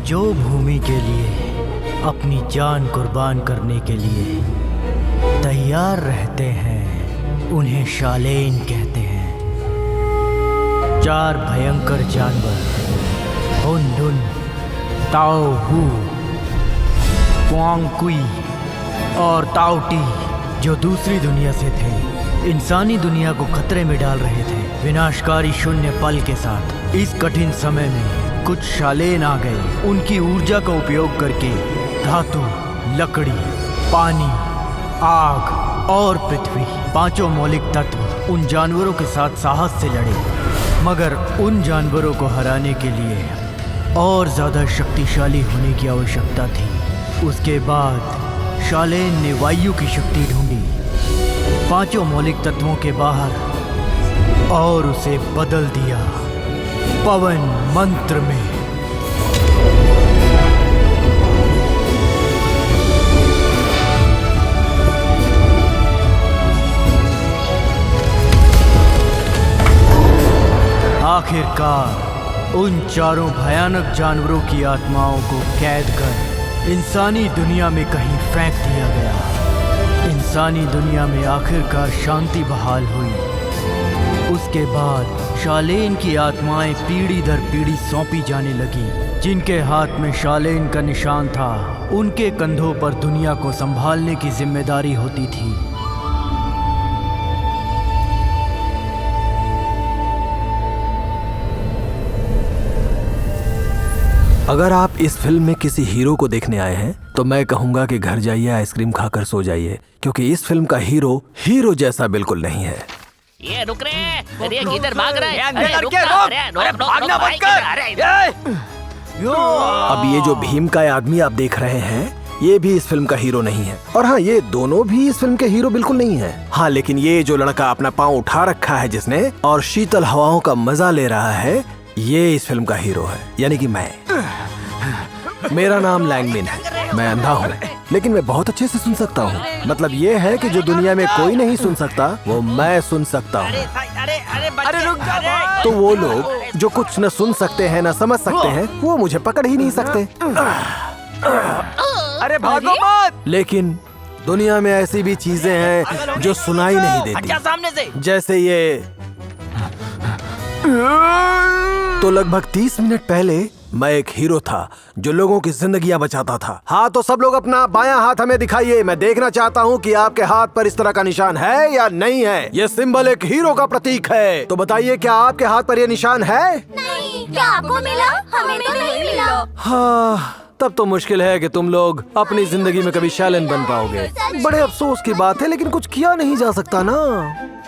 जो भूमि के लिए अपनी जान कुर्बान करने के लिए तैयार रहते हैं उन्हें शालेन कहते हैं। 4 भयंकर जानवर हुन, ताओ हू, क्वांग कुई और ताओटी जो दूसरी दुनिया से थे, इंसानी दुनिया को खतरे में डाल रहे थे विनाशकारी शून्य पल के साथ। इस कठिन समय में कुछ शालेन आ गए। उनकी ऊर्जा का उपयोग करके धातु, लकड़ी, पानी, आग और पृथ्वी, 5 मौलिक तत्व उन जानवरों के साथ साहस से लड़े। मगर उन जानवरों को हराने के लिए और ज्यादा शक्तिशाली होने की आवश्यकता थी। उसके बाद शालेन ने वायु की शक्ति ढूंढी 5 मौलिक तत्वों के बाहर और उसे बदल दिया पवन मंत्र में। आखिरकार उन 4 भयानक जानवरों की आत्माओं को कैद कर इंसानी दुनिया में कहीं फेंक दिया गया। इंसानी दुनिया में आखिरकार शांति बहाल हुई। उसके बाद शालेन की आत्माएं पीढ़ी दर पीढ़ी सौंपी जाने लगी। जिनके हाथ में शालेन का निशान था, उनके कंधों पर दुनिया को संभालने की जिम्मेदारी होती थी। अगर आप इस फिल्म में किसी हीरो को देखने आए हैं तो मैं कहूंगा कि घर जाइए, आइसक्रीम खाकर सो जाइए, क्योंकि इस फिल्म का हीरो जैसा बिल्कुल नहीं है। ये रुक रे, अरे किधर भाग रहा है? अरे भागना बंद कर। अब ये जो भीम का आदमी आप देख रहे हैं, ये भी इस फिल्म का हीरो नहीं है। और हाँ, ये दोनों भी इस फिल्म के हीरो बिल्कुल नहीं है। हाँ, लेकिन ये जो लड़का अपना पाँव उठा रखा है जिसने, और शीतल हवाओं का मजा ले रहा है, ये इस फिल्म का हीरो है, यानी कि मैं। मेरा नाम लैंगमिन है। मैं अंधा हूँ, लेकिन मैं बहुत अच्छे से सुन सकता हूँ। मतलब ये है कि जो दुनिया में कोई नहीं सुन सकता, वो मैं सुन सकता हूँ। अरे रुक जा। तो वो लोग जो कुछ न सुन सकते हैं न समझ सकते हैं, वो मुझे पकड़ ही नहीं सकते। अरे भागो मत। लेकिन दुनिया में ऐसी भी चीजें हैं जो सुनाई नहीं देती, सामने से। जैसे ये। तो लगभग 30 मिनट पहले मैं एक हीरो था जो लोगों की जिंदगियां बचाता था। हाँ, तो सब लोग अपना बायां हाथ हमें दिखाइए। मैं देखना चाहता हूँ कि आपके हाथ पर इस तरह का निशान है या नहीं है। ये सिंबल एक हीरो का प्रतीक है। तो बताइए, क्या आपके हाथ पर ये निशान है? नहीं। क्या आपको मिला? हमें तो नहीं मिला। हाँ, तब तो मुश्किल है कि तुम लोग अपनी जिंदगी में कभी शालेन बन पाओगे। बड़े अफसोस की बात है, लेकिन कुछ किया नहीं जा सकता ना।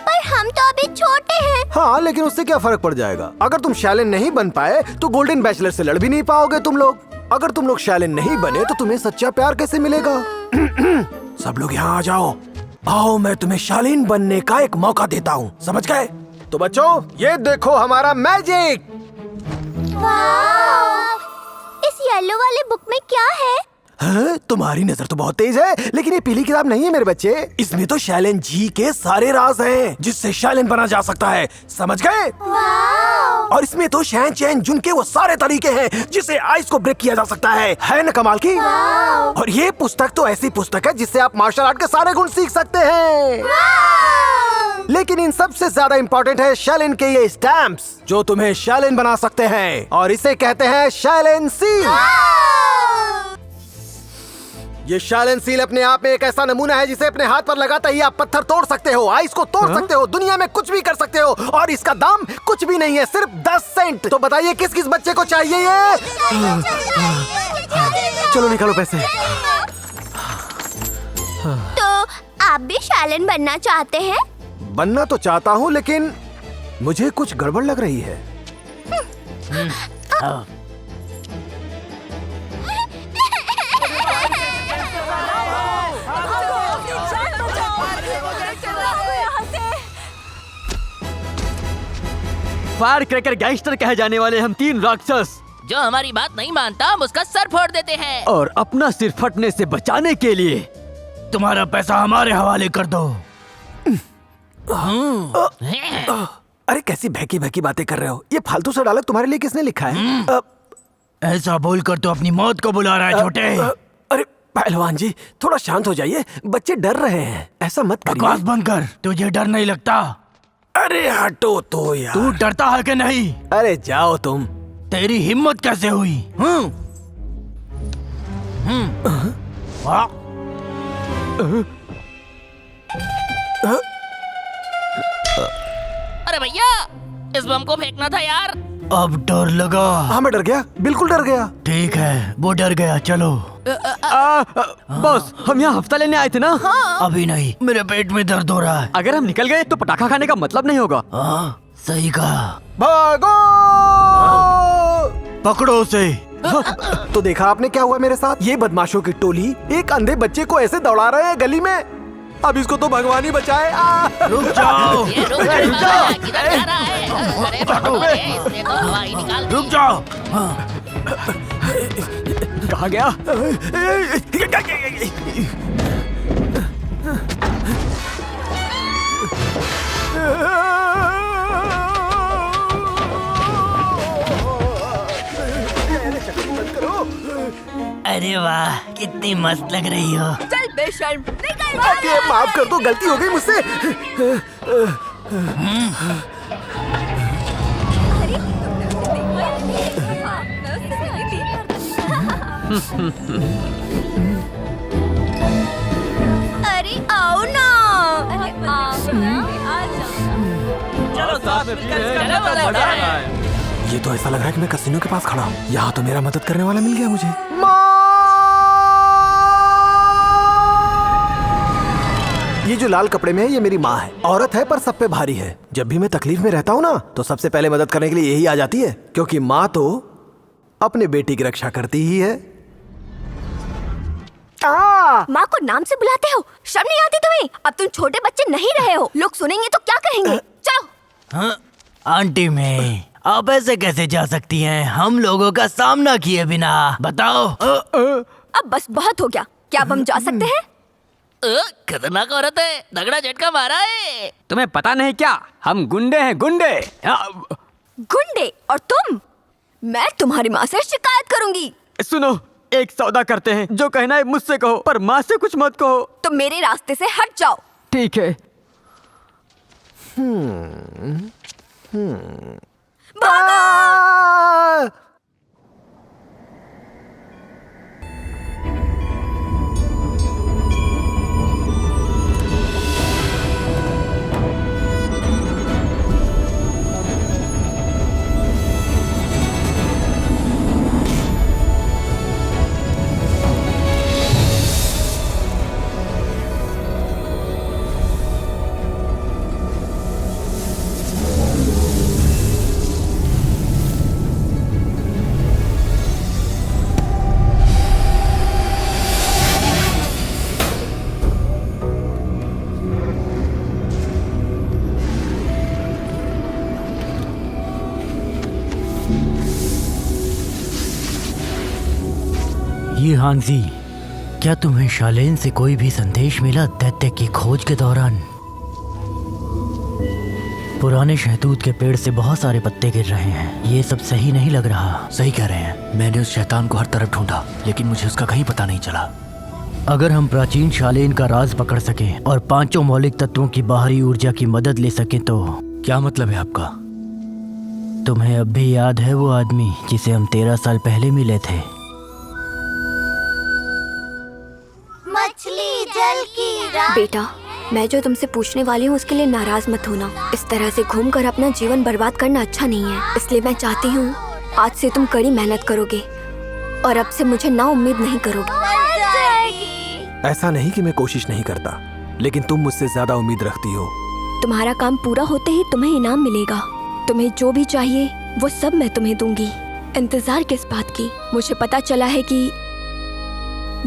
पर हम तो अभी छोटे हैं। हाँ, लेकिन उससे क्या फर्क पड़ जाएगा? अगर तुम शालेन नहीं बन पाए तो गोल्डन बैचलर से लड़ भी नहीं पाओगे तुम लोग। अगर तुम लोग शालेन नहीं बने तो तुम्हें सच्चा प्यार कैसे मिलेगा? सब लोग यहाँ आ जाओ। आओ, मैं तुम्हें शालीन बनने का एक मौका देता हूँ, समझ गए? तो बच्चों, ये देखो हमारा मैजिक। इस येलो वाले बुक में क्या है? हाँ, तुम्हारी नजर तो बहुत तेज है, लेकिन ये पीली किताब नहीं है मेरे बच्चे। इसमें तो शालेन जी के सारे राज हैं, जिससे शालेन बना जा सकता है, समझ गए? और इसमें तो शैन चैन जुन के वो सारे तरीके हैं जिससे आइस को ब्रेक किया जा सकता है ना कमाल की? और ये पुस्तक तो ऐसी पुस्तक है जिससे आप मार्शल आर्ट के सारे गुण सीख सकते हैं। लेकिन इन सबसे ज्यादा इम्पोर्टेंट है शालेन के ये स्टैम्प्स, जो तुम्हें शालेन बना सकते हैं, और इसे कहते हैं शालेन सील। ये शालेन सील अपने आप में एक ऐसा नमूना है जिसे अपने हाथ पर लगाते ही आप पत्थर तोड़ सकते हो, आइस को तोड़ सकते हो, दुनिया में कुछ भी कर सकते हो, और इसका दाम कुछ भी नहीं है, सिर्फ 10 सेंट। तो बताइए किस किस बच्चे को चाहिए ये? चलो निकालो पैसे। तो आप भी शालेन बनना चाहते हैं? बनना तो चाहता हूँ, लेकिन मुझे कुछ गड़बड़ लग रही है। फायर क्रैकर गैंगस्टर कहे जाने वाले हम 3 राक्षस, जो हमारी बात नहीं मानता हम उसका सर फोड़ देते हैं। और अपना सिर फटने से बचाने के लिए तुम्हारा पैसा हमारे हवाले कर दो। अरे कैसी भैकी भैकी बातें कर रहे हो? ये फालतू सा डायलॉग तुम्हारे लिए किसने लिखा है? ऐसा बोलकर तो अपनी मौत को बुला रहा है छोटे। अरे पहलवान जी, थोड़ा शांत हो जाइए, बच्चे डर रहे हैं, ऐसा मत बकवास करिए। बंद कर, तुझे डर नहीं लगता? अरे हटो तो यार। तू डरता है कि नहीं? अरे जाओ तुम। तेरी हिम्मत कैसे हुई? वाह! अरे भैया, इस बम को फेंकना था यार। अब डर लगा? हाँ मैं डर गया, बिल्कुल डर गया। ठीक है, वो डर गया, चलो। बॉस, हम यहाँ हफ्ता लेने आए थे ना। अभी नहीं, मेरे पेट में दर्द हो रहा है। अगर हम निकल गए तो पटाखा खाने का मतलब नहीं होगा। हाँ, सही कहा। भागो! पकड़ो उसे। तो देखा आपने क्या हुआ मेरे साथ? ये बदमाशों की टोली एक अंधे बच्चे को ऐसे दौड़ा रहे हैं गली में। अब इसको तो भगवान ही बचाए। रुक जाओ, ये रुक जाओ, किधर जा रहा है? अरे अरे, इसने तो हवा ही निकाल दी। रुक जाओ। हाँ, कहाँ गया? अरे वाह, कितनी मस्त लग रही हो। चल बेशर्म, निकल आगे माफ कर दो, गलती हो गई मुझसे। अरे आओ ना। चलो साथ में चलो। ये तो ऐसा लग रहा है कि मैं कसिनो के पास खड़ा हूँ। यहाँ तो मेरा मदद करने वाला मिल गया मुझे। ये जो लाल कपड़े में है, ये मेरी माँ है। औरत है पर सब पे भारी है। जब भी मैं तकलीफ में रहता हूँ ना, तो सबसे पहले मदद करने के लिए यही आ जाती है, क्योंकि माँ तो अपने बेटी की रक्षा करती ही है। माँ को नाम से बुलाते हो, शर्म नहीं आती तुम्हें? अब तुम छोटे बच्चे नहीं रहे हो, लोग सुनेंगे तो क्या कहेंगे? चलो। हाँ, आंटी में आप ऐसे कैसे जा सकती हैं हम लोगों का सामना किए बिना? बताओ। अब बस बहुत हो गया, क्या अब हम जा सकते हैं? खतरनाक औरत है, तगड़ा झटका मारा है। तुम्हें पता नहीं क्या, हम गुंडे हैं, गुंडे। गुंडे? और तुम? मैं तुम्हारी माँ से शिकायत करूंगी। सुनो, एक सौदा करते हैं, जो कहना है मुझसे कहो, पर माँ से कुछ मत कहो। तो मेरे रास्ते से हट जाओ। ठीक है। ये हांजी, क्या तुम्हें शालेन से कोई भी संदेश मिला दैत्य की खोज के दौरान? पुराने शहतूत के पेड़ से बहुत सारे पत्ते गिर रहे हैं, ये सब सही नहीं लग रहा। सही कह रहे हैं, मैंने उस शैतान को हर तरफ ढूंढा, लेकिन मुझे उसका कहीं पता नहीं चला। अगर हम प्राचीन शालेन का राज पकड़ सकें और पांचों मौलिक तत्वों की बाहरी ऊर्जा की मदद ले सकें तो। क्या मतलब है आपका? तुम्हें अब भी याद है वो आदमी जिसे हम 13 साल पहले मिले थे? मछली जल की रात। बेटा, मैं जो तुमसे पूछने वाली हूँ उसके लिए नाराज मत होना। इस तरह से घूमकर अपना जीवन बर्बाद करना अच्छा नहीं है, इसलिए मैं चाहती हूँ आज से तुम कड़ी मेहनत करोगे और अब से मुझे ना उम्मीद नहीं करोगे। ऐसा नहीं कि मैं कोशिश नहीं करता, लेकिन तुम मुझसे ज्यादा उम्मीद रखती हो। तुम्हारा काम पूरा होते ही तुम्हें इनाम मिलेगा। तुम्हें जो भी चाहिए वो सब मैं तुम्हें दूंगी। इंतजार किस बात की? मुझे पता चला है कि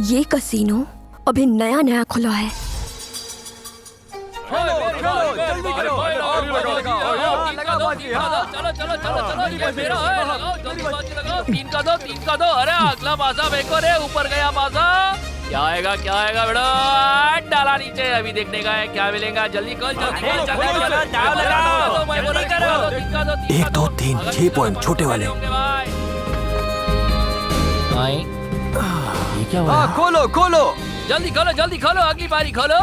ये कसीनो अभी नया नया खुला है। तीन का दो। अरे अगला पासा फेंको रे, ऊपर गया पासा। क्या आएगा बेटा? डाला नीचे, अभी देखने का है क्या मिलेगा। जल्दी कर, जल्दी कर। 1 2 3 6 पॉइंट छोटे वाले। आए। ये क्या हुआ? हाँ खोलो खोलो। जल्दी खोलो अगली बारी खोलो।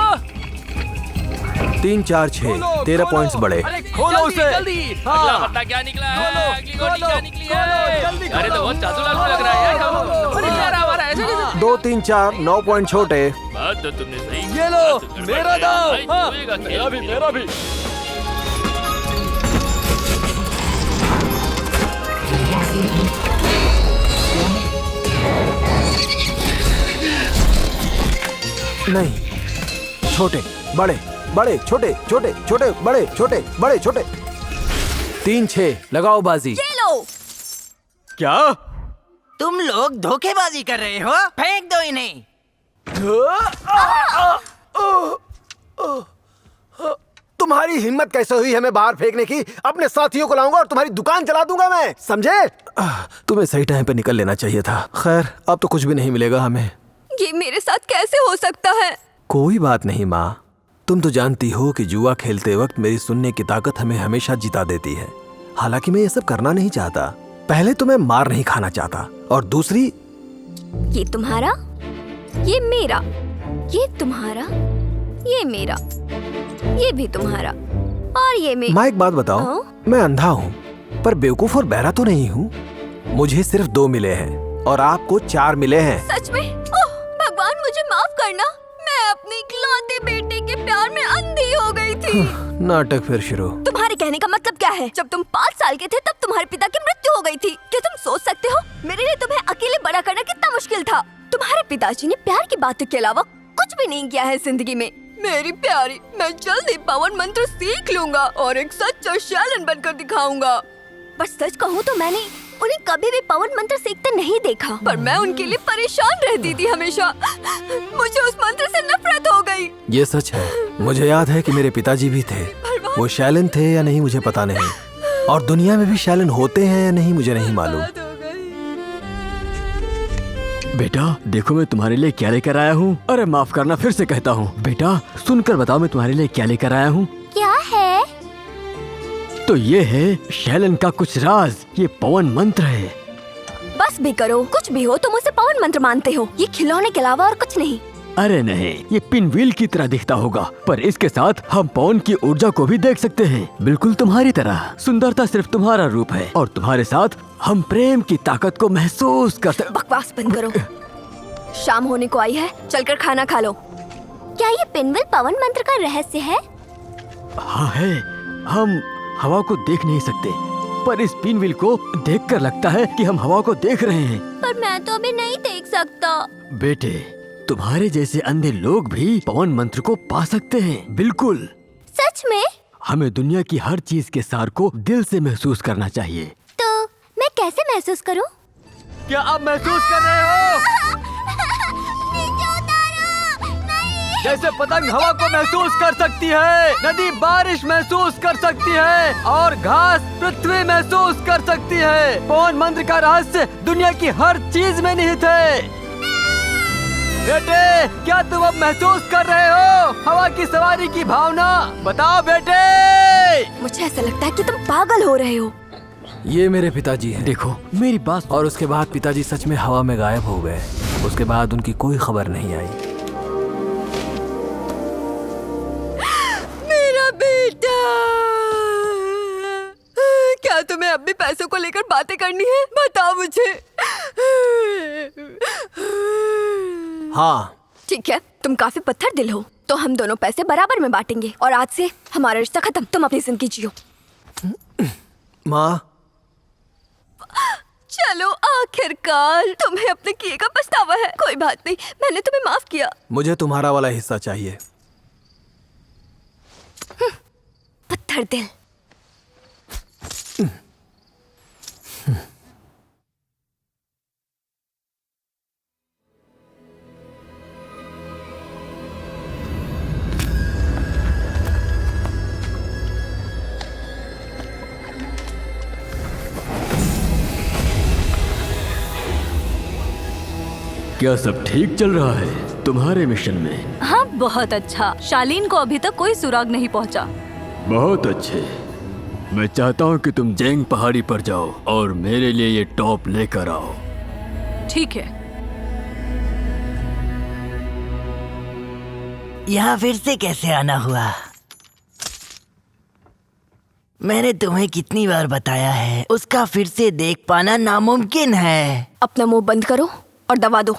3 4 6 13 पॉइंट्स बढ़े। अरे खोलो उसे। जल्दी। हाँ। अगला पत्ता क्या निकला है? खोलो, अगली गोटी क्या खोलो, निकली खोलो, है? जल्दी अरे तो खोलो। बहुत जादू लग रहा है यार। अरे प्यारा हमारा ऐसे कैसे? 2 3 4 9 पॉइंट छोटे। बात तो तुमने सही ये लो, बात तो गड़बड़ मेरा है। दाव। भाई, हाँ, जुएगा खेल मेरा भी खेल। मेरा भी। नहीं, छोटे बड़े बड़े छोटे छोटे छोटे बड़े छोटे बड़े छोटे। 3 6 लगाओ बाजी। ये लो। क्या? तुम लोग धोखेबाजी कर रहे हो, फेंक दो इन्हें। तुम्हारी हिम्मत कैसे हुई हमें बाहर फेंकने की? अपने साथियों को लाऊंगा और तुम्हारी दुकान जला दूंगा मैं, समझे? तुम्हें सही टाइम पे निकल लेना चाहिए था। खैर अब तो कुछ भी नहीं मिलेगा हमें। ये मेरे साथ कैसे हो सकता है? कोई बात नहीं माँ, तुम तो जानती हो कि जुआ खेलते वक्त मेरी सुनने की ताकत हमें हमेशा जिता देती है। हालांकि मैं ये सब करना नहीं चाहता। पहले तो मैं मार नहीं खाना चाहता, और दूसरी ये तुम्हारा, ये मेरा, ये तुम्हारा, ये मेरा, ये भी तुम्हारा, और ये मेरा। माँ एक बात बताओ, हाँ? मैं अंधा हूँ पर बेवकूफ और बहरा तो नहीं हूँ। मुझे सिर्फ 2 मिले हैं और आपको 4 मिले हैं। सच में? ओह भगवान मुझे माफ करना, मैं अपने इकलौते बेटे के प्यार में अंधी हो गई थी। नाटक फिर शुरू। तुम्हारे कहने का मतलब क्या है? जब तुम 5 साल के थे तब तुम्हारे पिता की मृत्यु हो गई थी। क्या तुम सोच सकते हो मेरे लिए तुम्हें अकेले बड़ा करना कितना मुश्किल था? तुम्हारे पिताजी ने प्यार की बातों के अलावा कुछ भी नहीं किया है जिंदगी में। मेरी प्यारी, मैं जल्दी पवन मंत्र सीख लूंगा और एक सच्चा शैलन बनकर दिखाऊंगा। पर सच कहूँ तो मैंने उन्हें कभी भी पवन मंत्र सीखते नहीं देखा, पर मैं उनके लिए परेशान रहती थी हमेशा। मुझे उस मंत्र से नफरत हो गई। ये सच है, मुझे याद है कि मेरे पिताजी भी थे। वो शैलन थे या नहीं मुझे पता नहीं, और दुनिया में भी शैलन होते हैं या नहीं मुझे नहीं मालूम। बेटा देखो मैं तुम्हारे लिए क्या लेकर आया हूँ। अरे माफ करना, फिर से कहता हूँ बेटा, सुनकर बताओ मैं तुम्हारे लिए क्या लेकर आया हूँ। क्या है? तो ये है शैलन का कुछ राज, ये पवन मंत्र है। बस भी करो, कुछ भी हो तुम उसे पवन मंत्र मानते हो। ये खिलौने के अलावा और कुछ नहीं। अरे नहीं, ये पिन व्हील की तरह दिखता होगा, पर इसके साथ हम पवन की ऊर्जा को भी देख सकते हैं, बिल्कुल तुम्हारी तरह। सुंदरता सिर्फ तुम्हारा रूप है, और तुम्हारे साथ हम प्रेम की ताकत को महसूस कर सकते। बकवास बंद करो। शाम होने को आई है, चलकर खाना खा लो। क्या ये पिनव्हील पवन मंत्र का रहस्य है? हाँ है। हम हवा को देख नहीं सकते, पर इस पिन व्हील को देखकर लगता है कि हम हवा को देख रहे हैं। पर मैं तो अभी नहीं देख सकता। बेटे, तुम्हारे जैसे अंधे लोग भी पवन मंत्र को पा सकते हैं, बिल्कुल। सच में? हमें दुनिया की हर चीज के सार को दिल से महसूस करना चाहिए। तो मैं कैसे महसूस करूं? क्या आप महसूस कर रहे हो? नीचे उतारो! नहीं! जैसे पतंग हवा को महसूस कर सकती है, नदी बारिश महसूस कर सकती है, और घास पृथ्वी महसूस कर सकती है। पवन मंत्र का रहस्य दुनिया की हर चीज में निहित है। बेटे, क्या तुम अब महसूस कर रहे हो हवा की सवारी की भावना? बताओ बेटे। मुझे ऐसा लगता है कि तुम पागल हो रहे हो। ये मेरे पिताजी हैं। देखो मेरी बात। और उसके बाद पिताजी सच में हवा में गायब हो गए। उसके बाद उनकी कोई खबर नहीं आई। मेरा बेटा, क्या तुम्हें अब भी पैसों को लेकर बातें करनी है? बताओ मुझे। हाँ ठीक है, तुम काफी पत्थर दिल हो, तो हम दोनों पैसे बराबर में बांटेंगे, और आज से हमारा रिश्ता खत्म। तुम अपनी जिंदगी जियो। माँ, चलो आखिरकार तुम्हें अपने किए का पछतावा है। कोई बात नहीं, मैंने तुम्हें माफ किया। मुझे तुम्हारा वाला हिस्सा चाहिए। पत्थर दिल। क्या सब ठीक चल रहा है तुम्हारे मिशन में? हाँ बहुत अच्छा। शालीन को अभी तक कोई सुराग नहीं पहुंचा। बहुत अच्छे। मैं चाहता हूँ कि तुम जेंग पहाड़ी पर जाओ और मेरे लिए ये टॉप लेकर आओ। ठीक है। यहाँ फिर से कैसे आना हुआ? मैंने तुम्हें कितनी बार बताया है, उसका फिर से देख पाना नामुमकिन है। अपना मुंह बंद करो और दबा दो।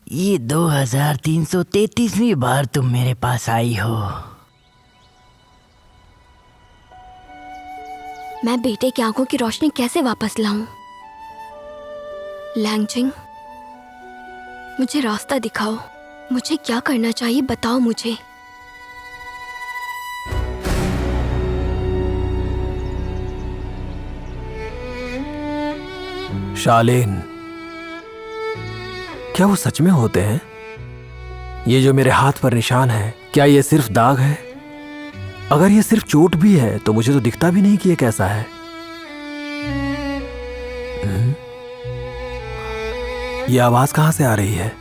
ये 2333वीं बार तुम मेरे पास आई हो। मैं बेटे की आंखों की रोशनी कैसे वापस लाऊं? लैंगजिंग, मुझे रास्ता दिखाओ। मुझे क्या करना चाहिए, बताओ मुझे। शालीन, क्या वो सच में होते हैं? ये जो मेरे हाथ पर निशान है, क्या ये सिर्फ दाग है? अगर ये सिर्फ चोट भी है तो मुझे तो दिखता भी नहीं कि ये कैसा है। ये आवाज कहां से आ रही है?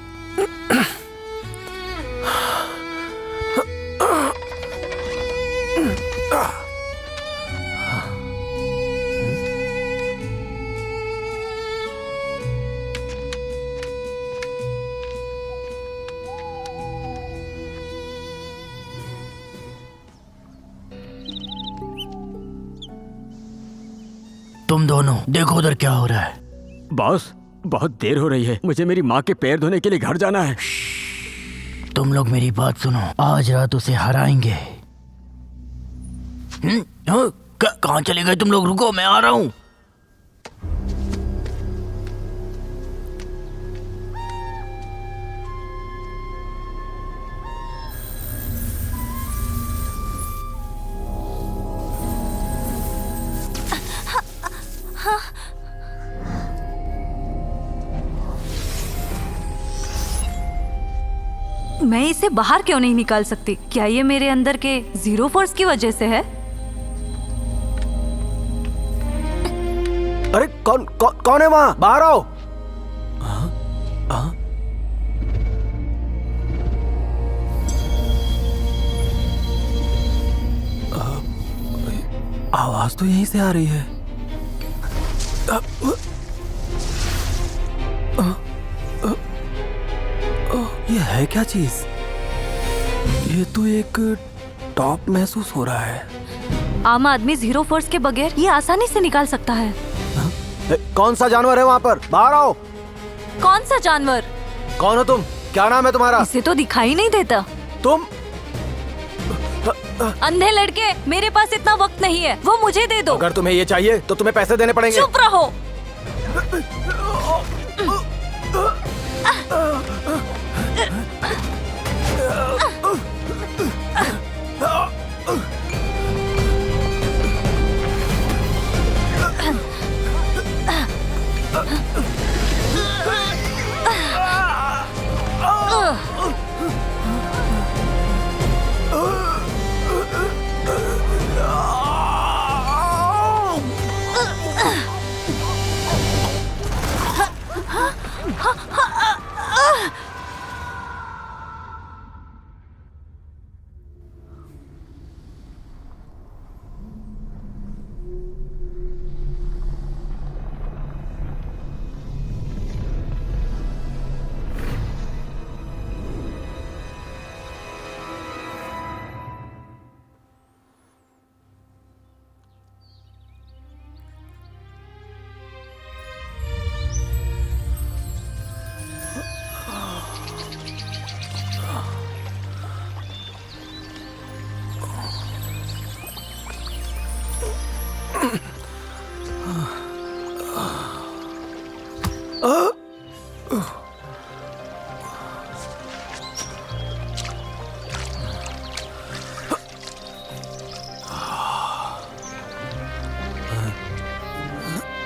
तुम दोनों देखो उधर क्या हो रहा है। बॉस, बहुत देर हो रही है, मुझे मेरी माँ के पैर धोने के लिए घर जाना है। तुम लोग मेरी बात सुनो, आज रात उसे हराएंगे। कहाँ चले गए तुम लोग? रुको, मैं आ रहा हूँ। मैं इसे बाहर क्यों नहीं निकाल सकती? क्या ये मेरे अंदर के जीरो फोर्स की वजह से है? अरे कौन है वहां? बाहर आओ। आवाज तो यहीं से आ रही है। ये है क्या चीज? ये तो एक टॉप महसूस हो रहा है। आम आदमी जीरो फोर्स के बगैर ये आसानी से निकाल सकता है। कौन सा जानवर है वहाँ पर? बाहर आओ। कौन सा जानवर? कौन हो तुम? क्या नाम है तुम्हारा? इसे तो दिखाई नहीं देता। तुम अंधे लड़के, मेरे पास इतना वक्त नहीं है, वो मुझे दे दो। अगर तुम्हें ये चाहिए तो तुम्हें पैसे देने पड़ेंगे। चुप रहो।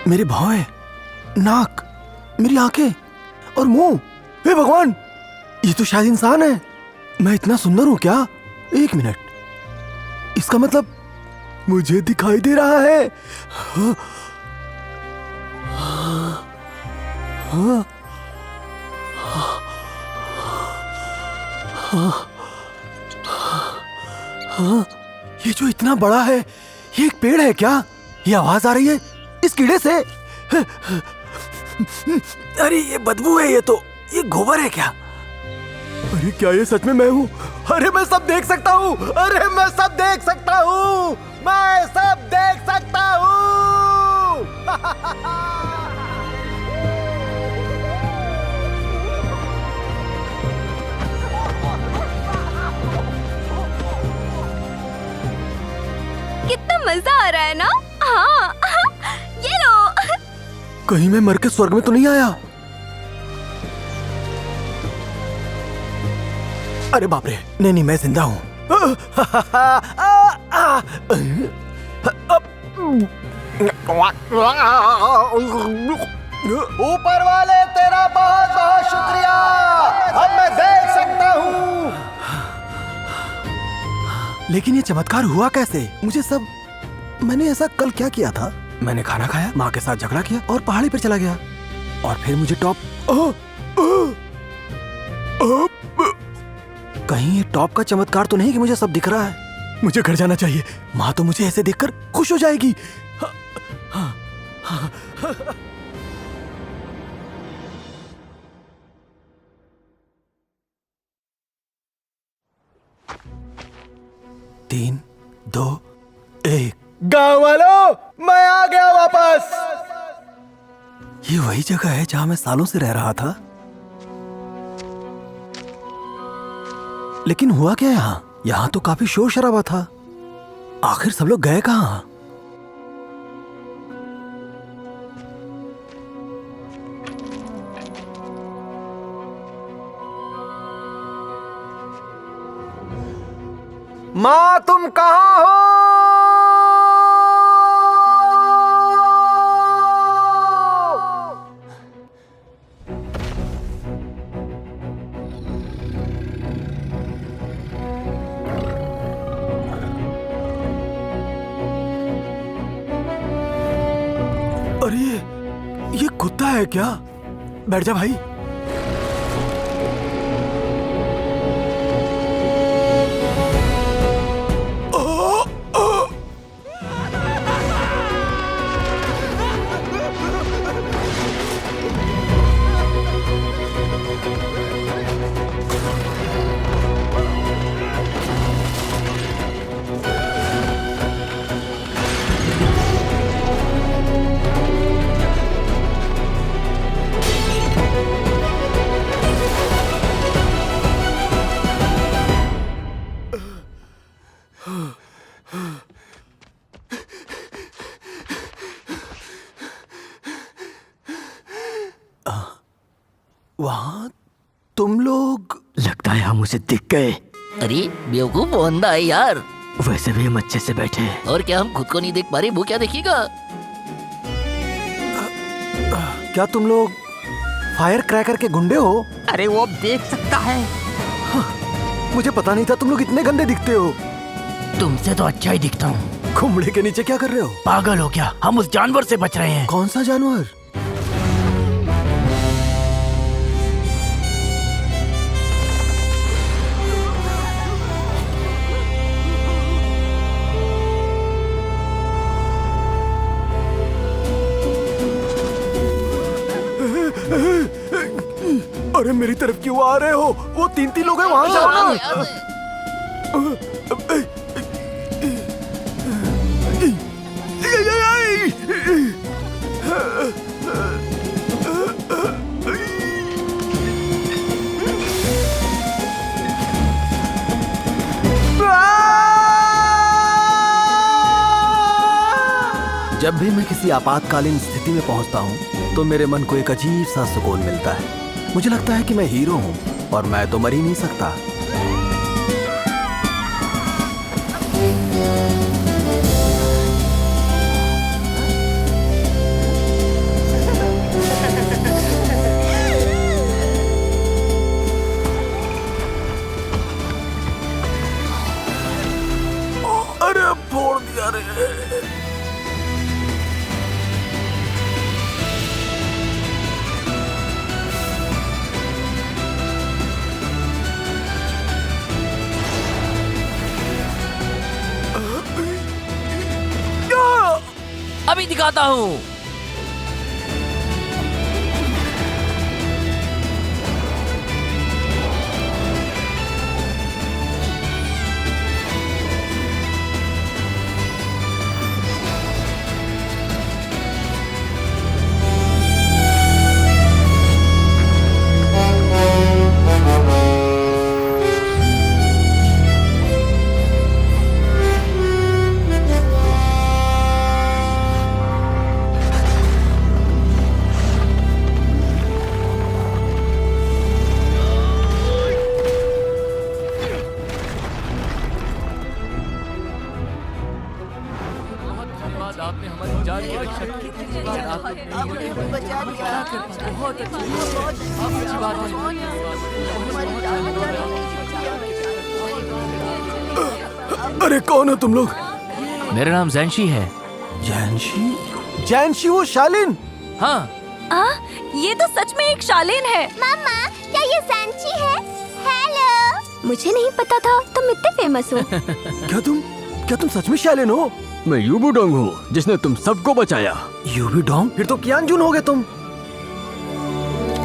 मेरे भौं, नाक, मेरी आंखें और मुंह। हे भगवान, ये तो शायद इंसान है। मैं इतना सुंदर हूं क्या? एक मिनट, इसका मतलब मुझे दिखाई दे रहा है। हाँ, हाँ, हाँ, हाँ, ये जो इतना बड़ा है, ये एक पेड़ है क्या? ये आवाज आ रही है इस कीड़े से। अरे ये बदबू है, ये गोबर है क्या? अरे क्या ये सच में मैं हूँ? अरे मैं सब देख सकता हूँ, अरे मैं सब देख सकता हूँ, मैं सब देख सकता हूँ। कितना मजा आ रहा है ना? हाँ, ये लो। कहीं मैं मर के स्वर्ग में तो नहीं आया? अरे बाप रे, नहीं मैं जिंदा हूँ। ऊपर वाले तेरा बहुत बहुत शुक्रिया, अब मैं देख सकता हूँ। लेकिन ये चमत्कार हुआ कैसे? मैंने ऐसा कल क्या किया था? मैंने खाना खाया, माँ के साथ झगड़ा किया और पहाड़ी पर चला गया, और फिर मुझे टॉप कहीं ये टॉप का चमत्कार तो नहीं कि मुझे सब दिख रहा है? मुझे घर जाना चाहिए, माँ तो मुझे ऐसे देखकर खुश हो जाएगी। तीन, दो, एक। गाँव वालों, मैं आ गया वापस। ये वही जगह है जहां मैं सालों से रह रहा था। लेकिन हुआ क्या यहाँ तो काफी शोर शराबा था। आखिर सब लोग गए कहाँ? माँ तुम कहाँ हो? अरे ये कुत्ता है क्या? बैठ जा भाई। वहाँ तुम लोग? लगता है हम उसे दिख गए। अरे बेवकूफ बंदा है यार। वैसे भी हम अच्छे से बैठे हैं। और क्या हम खुद को नहीं देख पा रहे? वो क्या देखेगा? क्या तुम लोग फायर क्रैकर के गुंडे हो? अरे वो अब देख सकता है। मुझे पता नहीं था तुम लोग इतने गंदे दिखते हो। तुमसे तो अच्छा ही दिखता हूँ। कुमड़े के नीचे क्या कर रहे हो? पागल हो क्या? हम उस जानवर से बच रहे हैं। कौन सा जानवर? अरे मेरी तरफ क्यों आ रहे हो? वो तीन लोग हैं, वहां जाओ ना। जब भी मैं किसी आपातकालीन स्थिति में पहुंचता हूं तो मेरे मन को एक अजीब सा सुकून मिलता है। मुझे लगता है कि मैं हीरो हूं और मैं तो मर ही नहीं सकता। अरे अब फोड़ दिया रे। अभी दिखाता हूँ। आपने हमारी जान की रक्षा की। बहुत अच्छी बात है। अरे कौन हो तुम लोग? मेरा नाम जैनशी है। जैनशी? जैनशी वो शालिन? हाँ। ये तो सच में एक शालिन है। मामा, क्या ये सैंची है? हेलो। मुझे नहीं पता था तुम इतने फेमस हो। क्या तुम सच में शालिन हो? मैं यूबूडोंग हूँ जिसने तुम सबको बचाया। यूबूडोंग? फिर तो कियानजुन हो गए तुम।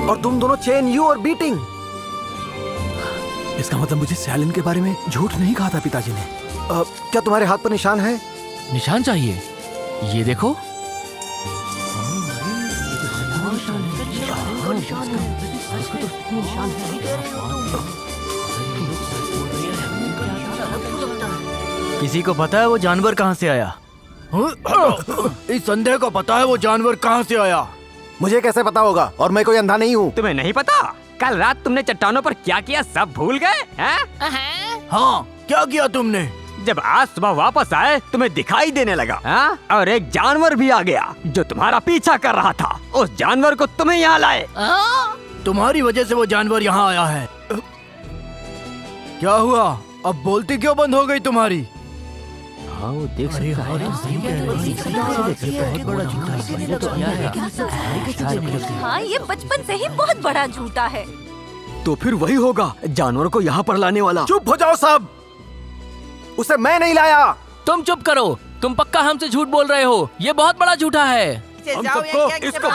और तुम दोनों चेन यू और बीटिंग। इसका मतलब मुझे शालिन के बारे में झूठ नहीं कहा था पिताजी ने। क्या तुम्हारे हाथ पर निशान है? निशान चाहिए? ये देखो। किसी को पता है वो जानवर कहाँ से आया? इस संदेह को पता है वो जानवर कहाँ से आया? मुझे कैसे पता होगा? और मैं कोई अंधा नहीं हूँ। तुम्हें नहीं पता? कल रात तुमने चट्टानों पर क्या किया सब भूल गए हैं? हाँ, क्या किया तुमने? जब आज सुबह वापस आए तुम्हें दिखाई देने लगा हाँ? और एक जानवर भी आ गया जो तुम्हारा पीछा कर रहा था। उस जानवर को तुम्हें यहाँ लाए। तुम्हारी वजह से वो जानवर यहाँ आया है। क्या हुआ? अब बोलती क्यों बंद हो गई तुम्हारी? हाँ वो देख सकता है। हाँ ये बचपन से ही बहुत बड़ा झूठा है। तो फिर वही होगा जानवर को यहाँ पर लाने वाला। चुप हो जाओ सब। उसे मैं नहीं लाया। तुम चुप करो। तुम पक्का हमसे झूठ बोल रहे हो। ये बहुत बड़ा झूठा है। हम सबको इसको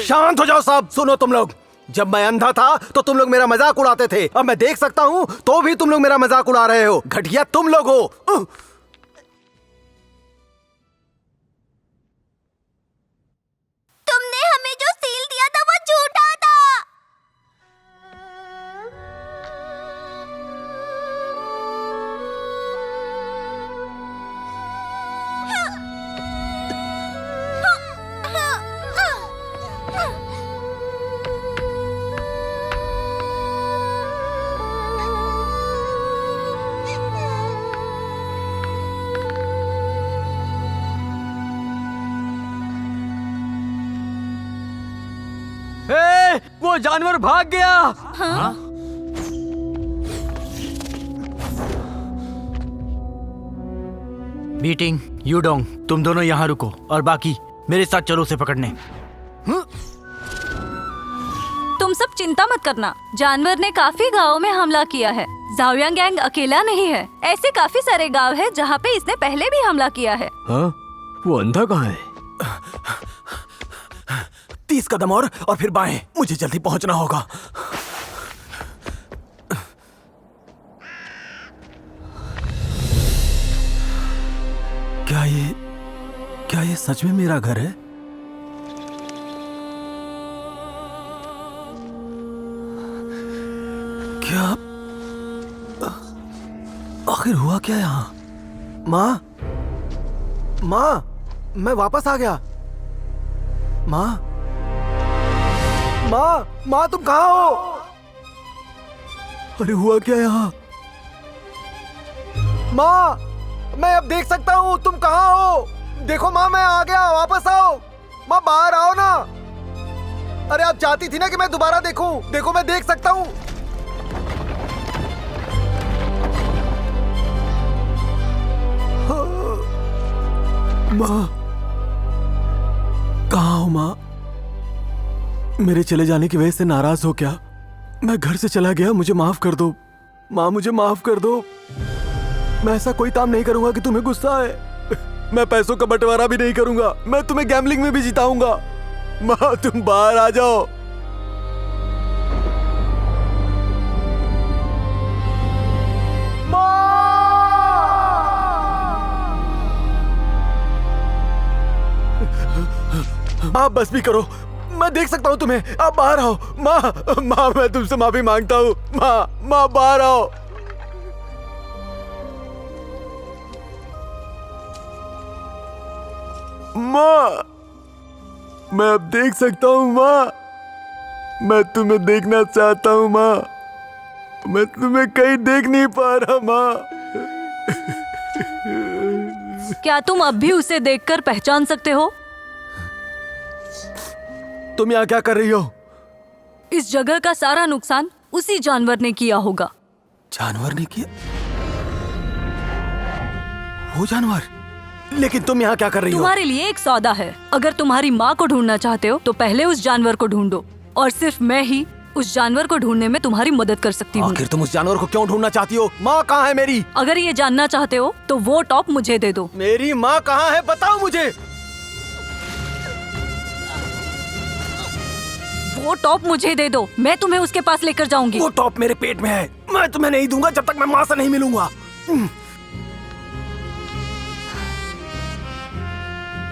शांत हो जाओ सब। सुनो तुम लोग, जब मैं अंधा था तो तुम लोग मेरा मजाक उड़ाते थे। अब मैं देख सकता हूँ तो भी तुम लोग मेरा मजाक उड़ा रहे हो। घटिया तुम लोग हो। तुमने हमें जो सील दिया था वो झूठा था। वो जानवर भाग गया। हाँ? बीटिंग, यूडोंग, तुम दोनों यहाँ रुको और बाकी मेरे साथ चलो उसे पकड़ने। तुम सब चिंता मत करना। जानवर ने काफी गांवों में हमला किया है। जाओयांग गैंग अकेला नहीं है। ऐसे काफी सारे गांव हैं जहाँ पे इसने पहले भी हमला किया है। हाँ? वो अंधा कहाँ है? 30 कदम और फिर बाएं। मुझे जल्दी पहुंचना होगा। क्या ये सच में मेरा घर है? क्या आखिर हुआ क्या यहाँ? माँ, मैं वापस आ गया। माँ, तुम कहाँ हो? अरे हुआ क्या यहाँ? माँ, मैं अब देख सकता हूँ। तुम कहाँ हो? देखो माँ, मैं आ गया। वापस आओ माँ, बाहर आओ ना। अरे आप चाहती थी ना कि मैं दोबारा देखूं। देखो मैं देख सकता हूँ। माँ, कहाँ हो माँ? मेरे चले जाने की वजह से नाराज हो क्या? मैं घर से चला गया, मुझे माफ कर दो। माँ मुझे माफ कर दो। मैं ऐसा कोई काम नहीं करूंगा कि तुम्हें गुस्सा है। मैं पैसों का बंटवारा भी नहीं करूंगा। मैं तुम्हें गैम्बलिंग में भी जिताऊंगा। माँ तुम बाहर आ जाओ। माँ बस भी करो, मैं देख सकता हूँ तुम्हें। आप बाहर आओ। माँ माँ मैं तुमसे माफी मांगता हूँ। माँ बाहर आओ। माँ मैं अब देख सकता हूँ। माँ मैं तुम्हें देखना चाहता हूँ। माँ मैं तुम्हें कहीं देख नहीं पा रहा। माँ क्या तुम अब भी उसे देखकर पहचान सकते हो? तुम यहाँ क्या कर रही हो? इस जगह का सारा नुकसान उसी जानवर ने किया होगा। जानवर ने किया? वो जानवर? लेकिन तुम यहाँ क्या कर रही हो? तुम्हारे लिए एक सौदा है। अगर तुम्हारी माँ को ढूंढना चाहते हो तो पहले उस जानवर को ढूंढो, और सिर्फ मैं ही उस जानवर को ढूंढने में तुम्हारी मदद कर सकती हूँ। आखिर तुम उस जानवर को क्यों ढूंढना चाहती हो? माँ कहाँ है मेरी? अगर ये जानना चाहते हो तो वो टॉप मुझे दे दो। मेरी माँ कहाँ है बताओ मुझे। वो टॉप मुझे दे दो, मैं तुम्हें उसके पास लेकर जाऊंगी। वो टॉप मेरे पेट में है। मैं तुम्हें नहीं दूंगा जब तक मैं माँ से नहीं मिलूंगा।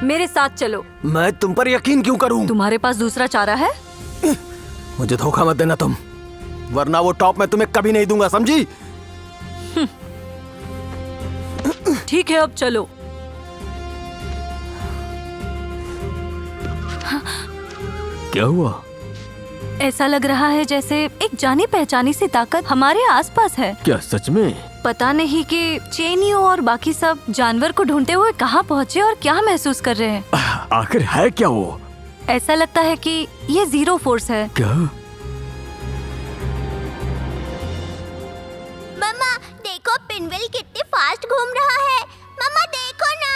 मेरे साथ चलो। मैं तुम पर यकीन क्यों करूं? तुम्हारे पास दूसरा चारा है? मुझे धोखा मत देना तुम, वरना वो टॉप मैं तुम्हें कभी नहीं दूंगा, समझी? ठीक है अब चलो। क्या हुआ? ऐसा लग रहा है जैसे एक जानी पहचानी सी ताकत हमारे आसपास है। क्या सच में? पता नहीं कि चेनियो और बाकी सब जानवर को ढूंढते हुए कहाँ पहुँचे और क्या महसूस कर रहे हैं। आखिर है क्या वो? ऐसा लगता है कि ये जीरो फोर्स है। क्या? मम्मा देखो, पिनविल कितनी फास्ट घूम रहा है। मम्मा देखो ना।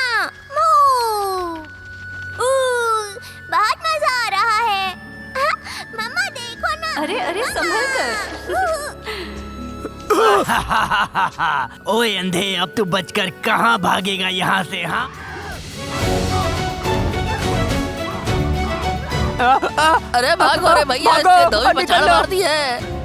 बहुत मजा आ रहा है। मम्मा देखो ना। अरे अरे संभल कर। ओए अंधे, अब तू बचकर कहाँ भागेगा यहाँ से? हाँ अरे भागो रे भैया, इसने दो ही पछाड़ मार दी है।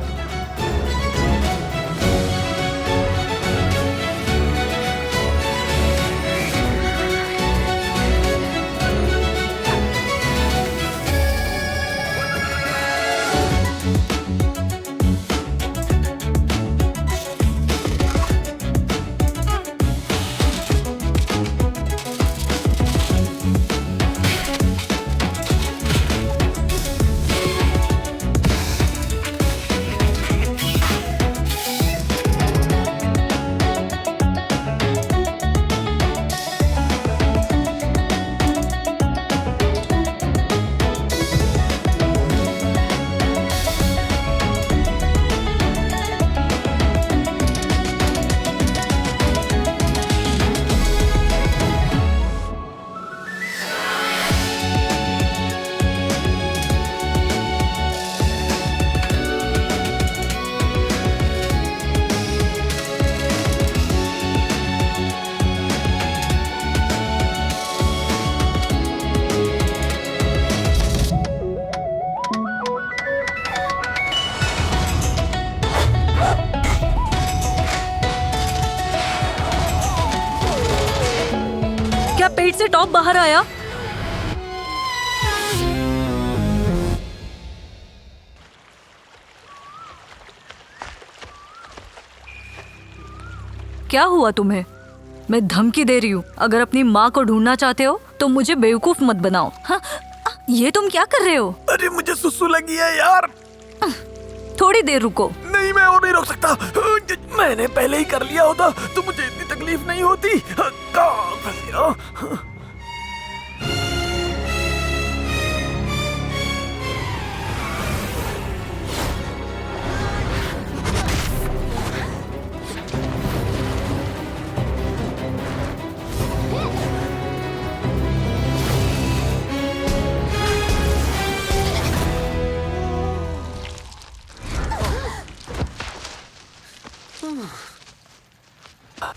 पेट से टॉप बाहर आया। क्या हुआ तुम्हें? मैं धमकी दे रही हूँ। अगर अपनी माँ को ढूंढना चाहते हो तो मुझे बेवकूफ मत बनाओ। हाँ, ये तुम क्या कर रहे हो? अरे मुझे सुसु लगी है यार। थोड़ी देर रुको। नहीं, मैं और नहीं रोक सकता। मैंने पहले ही कर लिया होता तो मुझे इतनी तकलीफ नहीं होती। कहाँ फंस गया?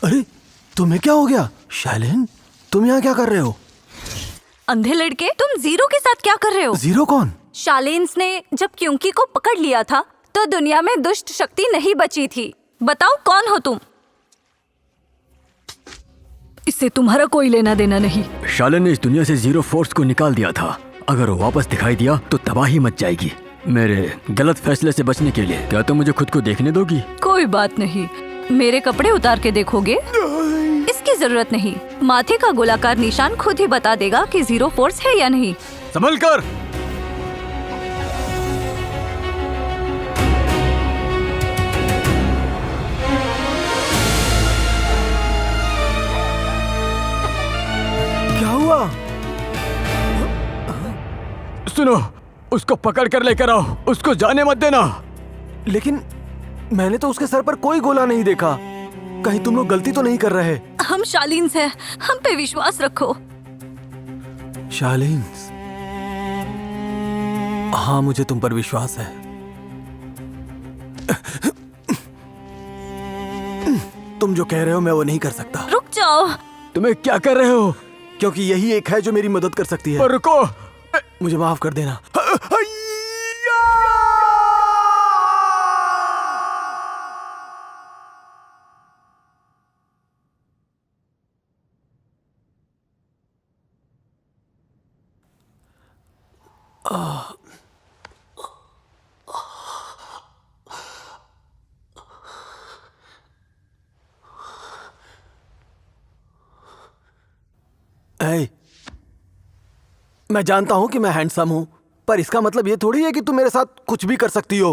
अरे तुम्हें क्या हो गया शैलेन? तुम यहाँ क्या कर रहे हो? अंधे लड़के, तुम जीरो के साथ क्या कर रहे हो? जीरो कौन? शालेन्स ने जब क्योंकि को पकड़ लिया था तो दुनिया में दुष्ट शक्ति नहीं बची थी। बताओ कौन हो तुम? इससे तुम्हारा कोई लेना देना नहीं। शालन ने इस दुनिया से जीरो फोर्स को निकाल दिया था। अगर वो वापस दिखाई दिया तो तबाही मच जाएगी। मेरे गलत फैसले से बचने के लिए क्या तुम मुझे खुद को देखने दोगी? कोई बात नहीं, मेरे कपड़े उतार के देखोगे? इसकी जरूरत नहीं, माथे का गोलाकार निशान खुद ही बता देगा कि जीरो फोर्स है या नहीं। संभल कर। क्या हुआ? सुनो, उसको पकड़ कर लेकर आओ, उसको जाने मत देना। लेकिन मैंने तो उसके सर पर कोई गोला नहीं देखा। कहीं तुम लोग गलती तो नहीं कर रहे? हम शालीन्स हैं, हम पे विश्वास रखो। शालीन्स? हाँ, मुझे तुम पर विश्वास है। तुम जो कह रहे हो मैं वो नहीं कर सकता। रुक जाओ। तुम्हें क्या कर रहे हो? क्योंकि यही एक है जो मेरी मदद कर सकती है। पर रुको, मुझे माफ कर देना। मैं जानता हूं कि मैं हैंडसम हूं, पर इसका मतलब ये थोड़ी है कि तुम मेरे साथ कुछ भी कर सकती हो।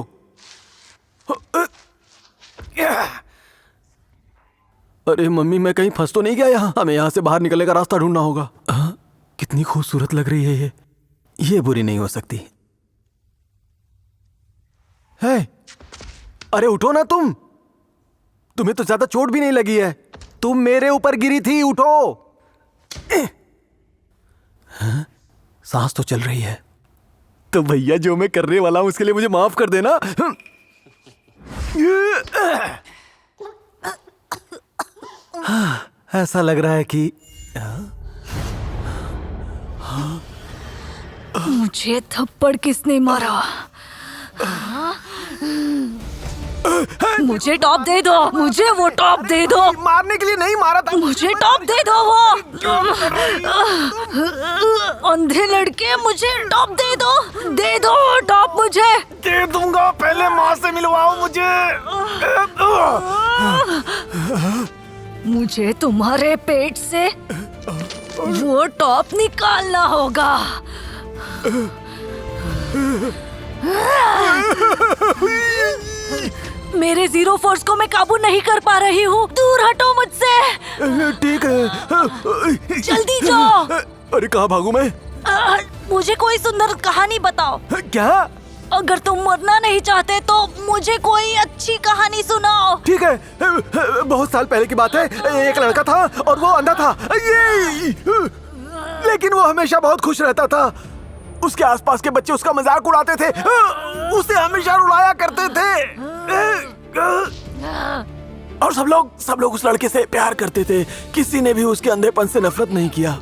अरे मम्मी, मैं कहीं फंस तो नहीं गया यहाँ? हमें यहाँ से बाहर निकलने का रास्ता ढूंढना होगा। कितनी खूबसूरत लग रही है ये बुरी नहीं हो सकती है। अरे उठो ना तुम। तुम्हें तो ज्यादा चोट भी नहीं लगी है। तुम मेरे ऊपर गिरी थी, उठो। हाँ? सांस तो चल रही है। तो भैया, जो मैं करने वाला हूं उसके लिए मुझे माफ कर देना। हाँ, ऐसा लग रहा है कि मुझे थप्पड़ किसने मारा? मुझे टॉप दे दो, मुझे वो टॉप दे दो। मारने के लिए नहीं मारा था। मुझे टॉप दे दो वो। अंधे लड़के, मुझे टॉप दे दो, दे दो टॉप मुझे। दे दूंगा, पहले माँ से मिलवाओ मुझे। मुझे तुम्हारे पेट से वो टॉप निकालना होगा। मेरे जीरो फोर्स को मैं काबू नहीं कर पा रही हूँ। दूर हटो मुझसे। ठीक है, जल्दी जाओ। अरे कहाँ भागूं मैं? मुझे कोई सुंदर कहानी बताओ। क्या? अगर तुम मरना नहीं चाहते तो मुझे कोई अच्छी कहानी सुनाओ। ठीक है, बहुत साल पहले की बात है। एक लड़का था और वो अंधा था। लेकिन वो हमेशा बहुत खुश रहता था। उसके आसपास के बच्चे उसका मजाक उड़ाते थे, उसे हमेशा रुलाया करते थे। और सब लोग उस लड़के से प्यार करते थे। किसी ने भी उसके अंधेपन से नफरत नहीं किया।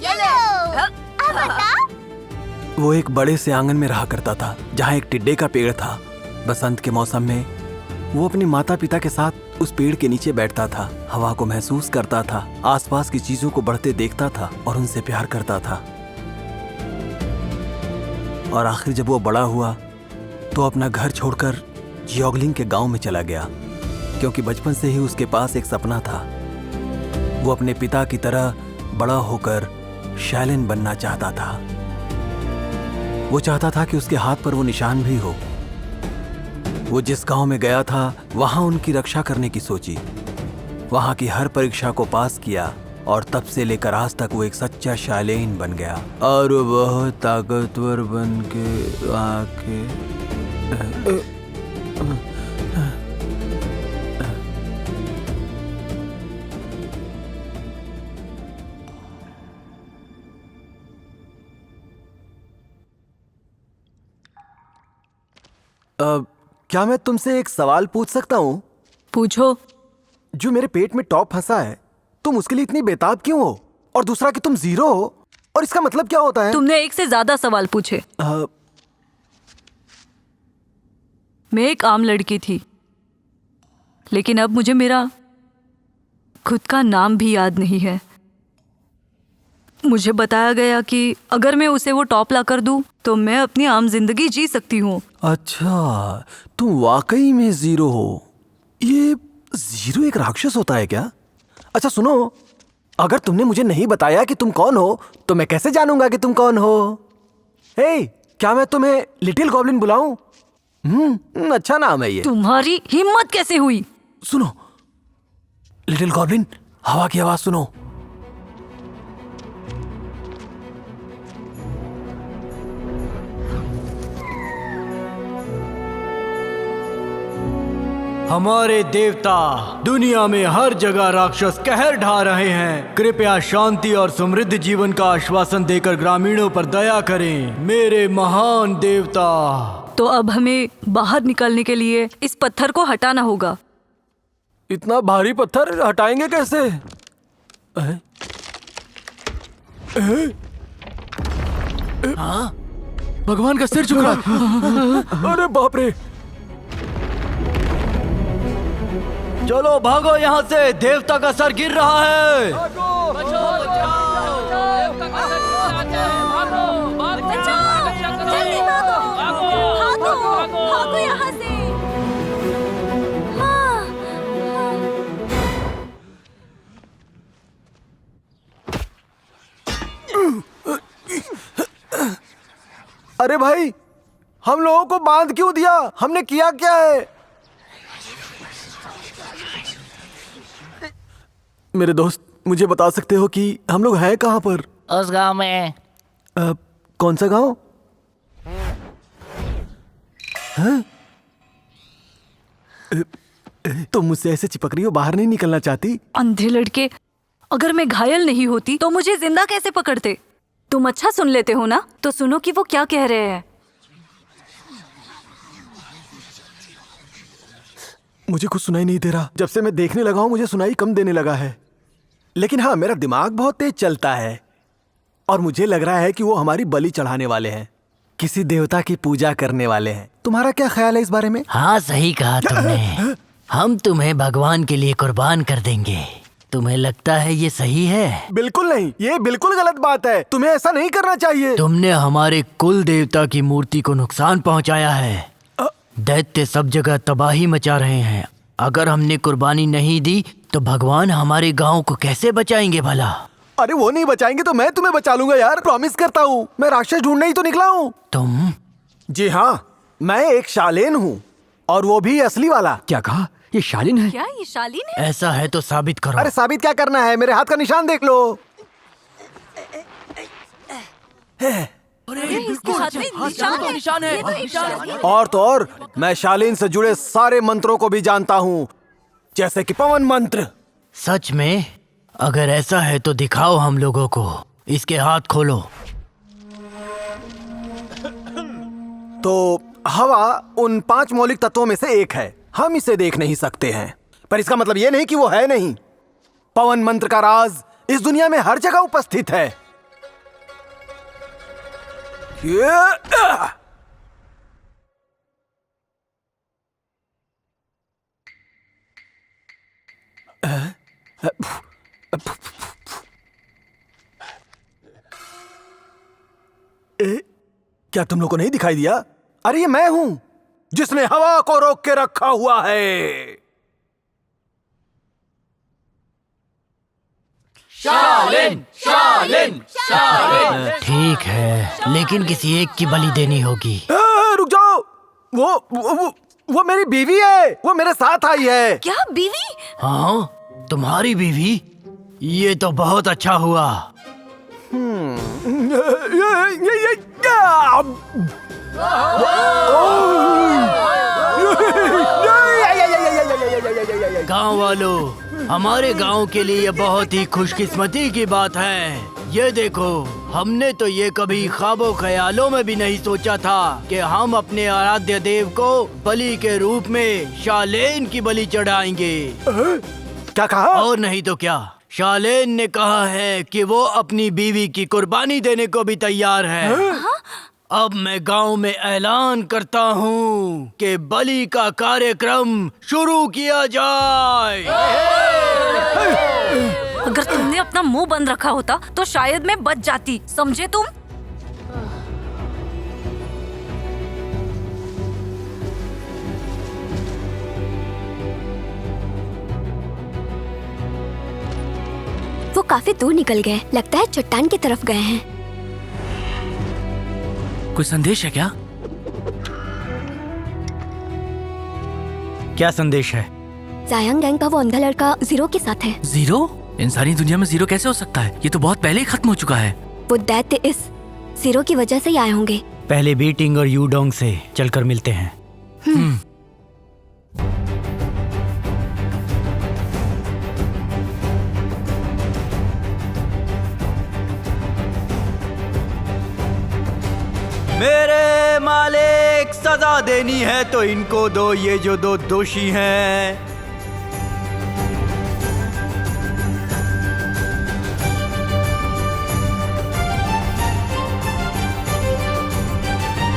वो एक बड़े से आंगन में रहा करता था जहाँ एक टिड्डे का पेड़ था। बसंत के मौसम में वो अपने माता पिता के साथ उस पेड़ के नीचे बैठता था, हवा को महसूस करता था, आसपास की चीजों को बढ़ते देखता था और उनसे प्यार करता था। और आखिर जब वो बड़ा हुआ तो अपना घर छोड़कर जियोगलिंग के गांव में चला गया, क्योंकि बचपन से ही उसके पास एक सपना था। वो अपने पिता की तरह बड़ा होकर शैलेन बनना चाहता था। वो चाहता था कि उसके हाथ पर वो निशान भी हो। वो जिस गांव में गया था वहां उनकी रक्षा करने की सोची। वहां की हर परीक्षा को पास किया और तब से लेकर आज तक वो एक सच्चा शालेन बन गया। और वो बहुत ताकतवर बन के आके क्या मैं तुमसे एक सवाल पूछ सकता हूँ? पूछो। जो मेरे पेट में टॉप फंसा है, तुम उसके लिए इतनी बेताब क्यों हो? और दूसरा कि तुम जीरो हो, और इसका मतलब क्या होता है? तुमने एक से ज्यादा सवाल पूछे। मैं एक आम लड़की थी, लेकिन अब मुझे मेरा खुद का नाम भी याद नहीं है। मुझे बताया गया कि अगर मैं उसे वो टॉप ला कर दूं तो मैं अपनी आम जिंदगी जी सकती हूँ। अच्छा, तुम वाकई में जीरो हो। ये जीरो एक राक्षस होता है क्या? अच्छा सुनो, अगर तुमने मुझे नहीं बताया कि तुम कौन हो तो मैं कैसे जानूंगा कि तुम कौन हो? हे, क्या मैं तुम्हें लिटिल गॉब्लिन बुलाऊं? अच्छा नाम है ये। तुम्हारी हिम्मत कैसे हुई? सुनो लिटिल गॉब्लिन, हवा की आवाज सुनो। हमारे देवता दुनिया में हर जगह राक्षस कहर ढा रहे हैं। कृपया शांति और समृद्ध जीवन का आश्वासन देकर ग्रामीणों पर दया करें, मेरे महान देवता। तो अब हमें बाहर निकलने के लिए इस पत्थर को हटाना होगा। इतना भारी पत्थर हटाएंगे कैसे? हाँ? भगवान का सिर झुक रहा है। अरे बाप रे! चलो भागो यहाँ से, देवता का सर गिर रहा है। भागो यहाँ से। अरे भाई, हम लोगों को बांध क्यों दिया? हमने किया क्या है? मेरे दोस्त, मुझे बता सकते हो कि हम लोग हैं कहाँ पर? उस गांव में। कौन सा गांव? हाँ? तुम मुझसे ऐसे चिपक रही हो, बाहर नहीं निकलना चाहती? अंधे लड़के, अगर मैं घायल नहीं होती तो मुझे जिंदा कैसे पकड़ते? तुम अच्छा सुन लेते हो ना, तो सुनो कि वो क्या कह रहे हैं। मुझे कुछ सुनाई नहीं दे रहा। जब से मैं देखने लगा हूं मुझे सुनाई कम देने लगा है। लेकिन हाँ, मेरा दिमाग बहुत तेज चलता है और मुझे लग रहा है कि वो हमारी बलि चढ़ाने वाले हैं, किसी देवता की पूजा करने वाले हैं। तुम्हारा क्या ख्याल है इस बारे में? हाँ, सही कहा तुमने। हम तुम्हें भगवान के लिए कुर्बान कर देंगे। तुम्हें लगता है ये सही है? बिल्कुल नहीं, ये बिल्कुल गलत बात है। तुम्हें ऐसा नहीं करना चाहिए। तुमने हमारे कुल देवता की मूर्ति को नुकसान पहुंचाया है। दैत्य सब जगह तबाही मचा रहे हैं। अगर हमने कुर्बानी नहीं दी तो भगवान हमारे गांव को कैसे बचाएंगे भला? अरे वो नहीं बचाएंगे तो मैं तुम्हें बचा लूंगा यार, प्रॉमिस करता हूँ। मैं राक्षस ढूंढने ही तो निकला हूँ। तुम? जी हाँ, मैं एक शालेन हूँ, और वो भी असली वाला। क्या कहा? ये शालीन है? क्या ये शालीन है? ऐसा है तो साबित करो। अरे साबित क्या करना है? मेरे हाथ का निशान देख लो। इसके हाथ में निशान है। ये तो एक शालीन। और तो और, मैं शालीन से जुड़े सारे मंत्रों को भी जानता हूँ, जैसे कि पवन मंत्र। सच में? अगर ऐसा है तो दिखाओ हम लोगों को। इसके हाथ खोलो। तो हवा उन 5 मौलिक तत्वों में से एक है। हम इसे देख नहीं सकते हैं, पर इसका मतलब ये नहीं कि वो है नहीं। पवन मंत्र का राज इस दुनिया में हर जगह उपस्थित है। क्या तुम लोगों को नहीं दिखाई दिया? अरे ये मैं हूं जिसने हवा को रोक के रखा हुआ है। शालिन, शालिन, शालिन। ठीक है, लेकिन किसी एक की बलि देनी होगी। रुक जाओ, वो मेरी बीवी है। वो मेरे साथ आई है। क्या बीवी? हाँ, तुम्हारी बीवी? ये तो बहुत अच्छा हुआ। गांव वालों, हमारे गांव के लिए ये बहुत ही खुशकिस्मती की बात है। ये देखो, हमने तो ये कभी ख्वाबों ख्यालों में भी नहीं सोचा था कि हम अपने आराध्य देव को बलि के रूप में शालेन की बलि चढ़ाएंगे। क्या कहा? और नहीं तो क्या, शालेन ने कहा है कि वो अपनी बीवी की कुर्बानी देने को भी तैयार है। अब मैं गांव में ऐलान करता हूँ कि बलि का कार्यक्रम शुरू किया जाए। अगर तुमने अपना मुंह बंद रखा होता तो शायद मैं बच जाती, समझे तुम? वो काफी दूर निकल गए, लगता है चट्टान की तरफ गए हैं। कोई संदेश है क्या? क्या संदेश है? जायांग गैंग का वो अंधा लड़का जीरो के साथ है। जीरो? इंसानी दुनिया में जीरो कैसे हो सकता है? ये तो बहुत पहले ही खत्म हो चुका है। वो दैत्य इस जीरो की वजह से ही आए होंगे। पहले बीटिंग और यूडोंग से चलकर मिलते हैं। मेरे मालिक, सजा देनी है तो इनको दो, ये जो दो दोषी हैं।